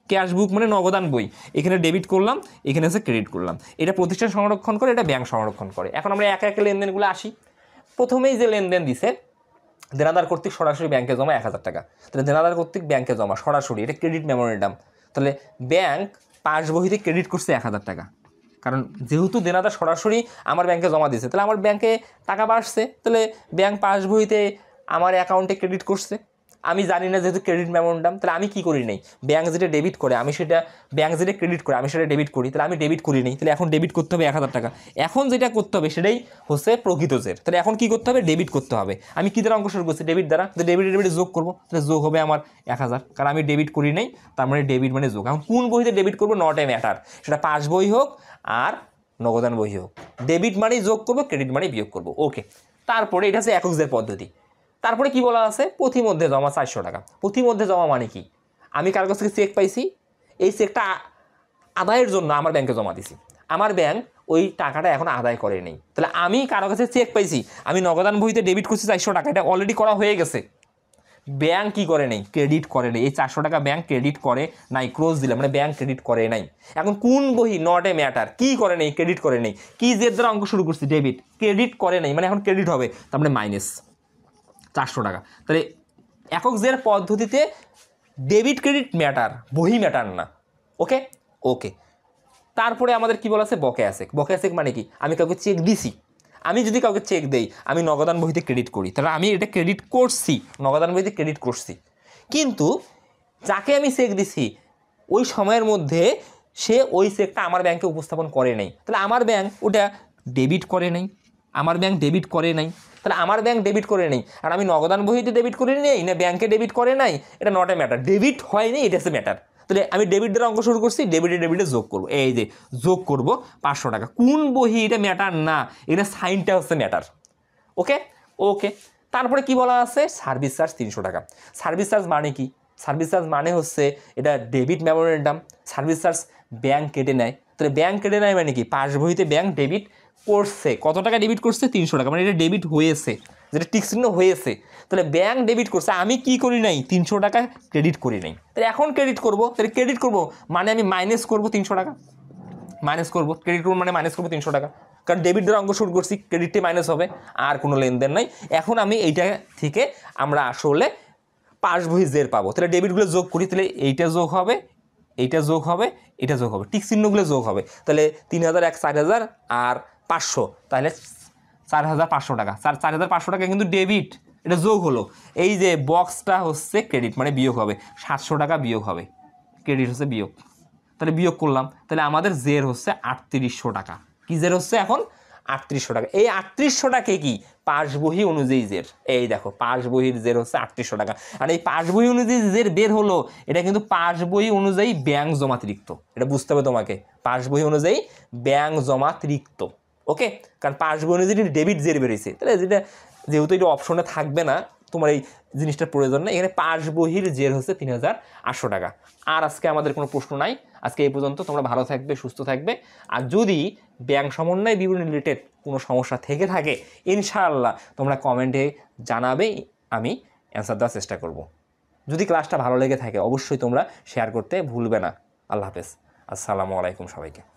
ক্যাশ বুক মানে নগদান বই, এখানে ডেবিট করলাম, এখানে হচ্ছে ক্রেডিট করলাম, এটা প্রতিষ্ঠান সংরক্ষণ করে, এটা ব্যাংক সংরক্ষণ করে। এখন আমরা একে একে লেনদেনগুলো আসি। প্রথমেই যে লেনদেন দিছে, দেনাদার কর্তৃক সরাসরি ব্যাংকে জমা 1,000 টাকা, তাহলে দেনাদার কর্তৃক ব্যাংকে জমা সরাসরি, এটা ক্রেডিট মেমোরেন্ডাম, তাহলে ব্যাংক পাস বইতে ক্রেডিট করছে 1,000 টাকা, কারণ যেহেতু দেনাদার সরাসরি আমার ব্যাংকে জমা দিয়েছে, তাহলে আমার ব্যাংকে টাকা বাড়ছে, তাহলে ব্যাংক পাস বইতে আমার অ্যাকাউন্টে ক্রেডিট করছে। আমি জানি না যেহেতু ক্রেডিট মেমোরেন্ডাম, তাহলে আমি কি করি নাই, ব্যাংক যেটা ডেবিট করে আমি সেটা, ব্যাংক যেটা ক্রেডিট করে আমি সেটা ডেবিট করি, তাহলে আমি ডেবিট করি নাই, তাহলে এখন ডেবিট করতে হবে 1,000 টাকা। এখন যেটা করতে হবে সেটাই হচ্ছে প্রকৃত জের, তাহলে এখন কি করতে হবে, ডেবিট করতে হবে। আমি কি দ্বারা অঙ্ক শুরু করছি, ডেবিট দ্বারা, তো ডেবিট যোগ করবো, তাহলে যোগ হবে আমার 1,000, কারণ আমি ডেবিট করি নাই, তার মানে ডেবিট মানে যোগ। এখন কোন বইতে ডেবিট করবো, নট এ ম্যাটার, সেটা পাস বই হোক আর নগদান বই হোক, ডেবিট মানি যোগ করবো, ক্রেডিট মানি বিয়োগ করবো। ওকে, তারপরে এটা হচ্ছে একক জের পদ্ধতি। তারপরে কি বলা আছে, প্রতিমধ্যে জমা 400 টাকা। প্রতিমধ্যে জমা মানে কি, আমি কার কাছ থেকে চেক পাইছি, এই চেকটা আদায়ের জন্য আমার ব্যাংকে জমা দিছি, আমার ব্যাংক ওই টাকাটা এখন আদায় করে নেই, তাহলে আমি কারো কাছে চেক পাইছি, আমি নগদান বইতে ডেবিট করছি 400 টাকা, এটা অলরেডি করা হয়ে গেছে, ব্যাংক কি করে নেই, ক্রেডিট করে নেই, এই 400 টাকা ব্যাংক ক্রেডিট করে নাই, ক্রোজ দিলাম মানে ব্যাংক ক্রেডিট করে নাই। এখন কোন বহি, নট এ ম্যাটার, কি করে নেই, ক্রেডিট করে নেই, কি জের দ্বারা অঙ্ক শুরু করছি, ডেবিট, ক্রেডিট করে নেই মানে এখন ক্রেডিট হবে, তার মানে মাইনাস 400 টাকা। তাহলে একক জের পদ্ধতিতে ডেবিট ক্রেডিট ম্যাটার, বহি ম্যাটার না। ওকে ওকে, তারপরে আমাদের কি বলা আছে, বকেয়া চেক। বকেয়া চেক মানে কি, আমি কাউকে চেক দিছি, আমি যদি কাউকে চেক দেই, আমি নগদান বহিতে ক্রেডিট করি, তাহলে আমি এটা ক্রেডিট করছি, নগদান বহিতে ক্রেডিট করছি, কিন্তু যাকে আমি চেক দিছি ওই সময়ের মধ্যে সে ওই চেকটা আমার ব্যাংকে উপস্থাপন করে নাই, তাহলে আমার ব্যাংক ওটা ডেবিট করে নাই, আমার ব্যাংক ডেবিট করে নাই, তাহলে আমার ব্যাংক ডেবিট করে নেই, আর আমি নগদান বহিতে ডেবিট করে নেই না ব্যাংকে ডেবিট করে নাই, এটা নট এ ম্যাটার, ডেবিট হয়নি, এটা হচ্ছে ম্যাটার। তাহলে আমি ডেবিট দ্বারা অঙ্ক শুরু করছি, ডেবিটে যোগ করবো, এই যে যোগ করব 500 টাকা, কোন বহি এটা ম্যাটার না, এটা সাইনটা হচ্ছে ম্যাটার। ওকে ওকে, তারপরে কি বলা আছে, সার্ভিস চার্জ 300 টাকা। সার্ভিস চার্জ মানে কি, সার্ভিস চার্জ মানে হচ্ছে এটা debit memorandum, service charge bank কেটে নেয়, তাহলে ব্যাংক কেটে নেয় মানে কি, পাস বইতে ব্যাংক ডেবিট করছে, কত টাকা ডেবিট করছে, 300 টাকা, মানে এটা ডেবিট হয়েছে, যেটা টিক চিহ্ন হয়েছে, তাহলে ব্যাংক ডেবিট করছে, আমি কি করি নাই, 300 টাকা ক্রেডিট করি নাই, তাহলে এখন ক্রেডিট করব, তাহলে ক্রেডিট করব মানে আমি মাইনাস করব 300 টাকা, মাইনাস করবো, ক্রেডিট করবো মানে মাইনাস করবো 300 টাকা, কারণ ডেবিট দ্বারা অঙ্ক শুরু করছি, ক্রেডিটে মাইনাস হবে, আর কোনো লেনদেন নাই। এখন আমি এইটা থেকে আমরা আসলে পাস বহি জের পাবো, তাহলে ডেবিটগুলো যোগ করি, তাহলে এইটা যোগ হবে, এইটা যোগ হবে, এটা যোগ হবে, টিক চিহ্নগুলো যোগ হবে, তাহলে 3000 এক 4000 আর 500, তাহলে 4500 টাকা, 4500 টাকা কিন্তু ডেবিট, এটা যোগ হলো, এই যে বক্সটা হচ্ছে ক্রেডিট মানে বিয়োগ হবে, 700 টাকা বিয়োগ হবে, ক্রেডিট হচ্ছে বিয়োগ, তাহলে বিয়োগ করলাম, তাহলে আমাদের জের হচ্ছে 3800 টাকা, কি জের হচ্ছে এখন 3800 টাকা। এই 3800 টাকা কি, পাস বহি অনুযায়ী জের, এই দেখো পাস বহির জের হচ্ছে 3800 টাকা, আর এই পাস বহি অনুযায়ী জের বের হলো, এটা কিন্তু পাস বহি অনুযায়ী ব্যাংক জমাতিরিক্ত, এটা বুঝতে হবে তোমাকে, পাস বহি অনুযায়ী ব্যাংক জমাতিরিক্ত। ওকে, কারণ পাস বই অনুযায়ী ডেবিট জের বেরিয়েছে, তাহলে যেটা যেহেতু এটা অপশনে থাকবে না, তোমার এই জিনিসটার প্রয়োজন নেই, এখানে পাস বহির জের হচ্ছে 3800 টাকা। আর আজকে আমাদের কোনো প্রশ্ন নাই, আজকে এই পর্যন্ত, তোমরা ভালো থাকবে, সুস্থ থাকবে, আর যদি ব্যাংক সমন্বয় বিবরণী রিলেটেড কোনো সমস্যা থেকে থাকে ইনশাআল্লাহ তোমরা কমেন্টে জানাবে, আমি অ্যান্সার দেওয়ার চেষ্টা করব। যদি ক্লাসটা ভালো লেগে থাকে অবশ্যই তোমরা শেয়ার করতে ভুলবে না। আল্লাহ হাফেজ, আসসালামু আলাইকুম সবাইকে।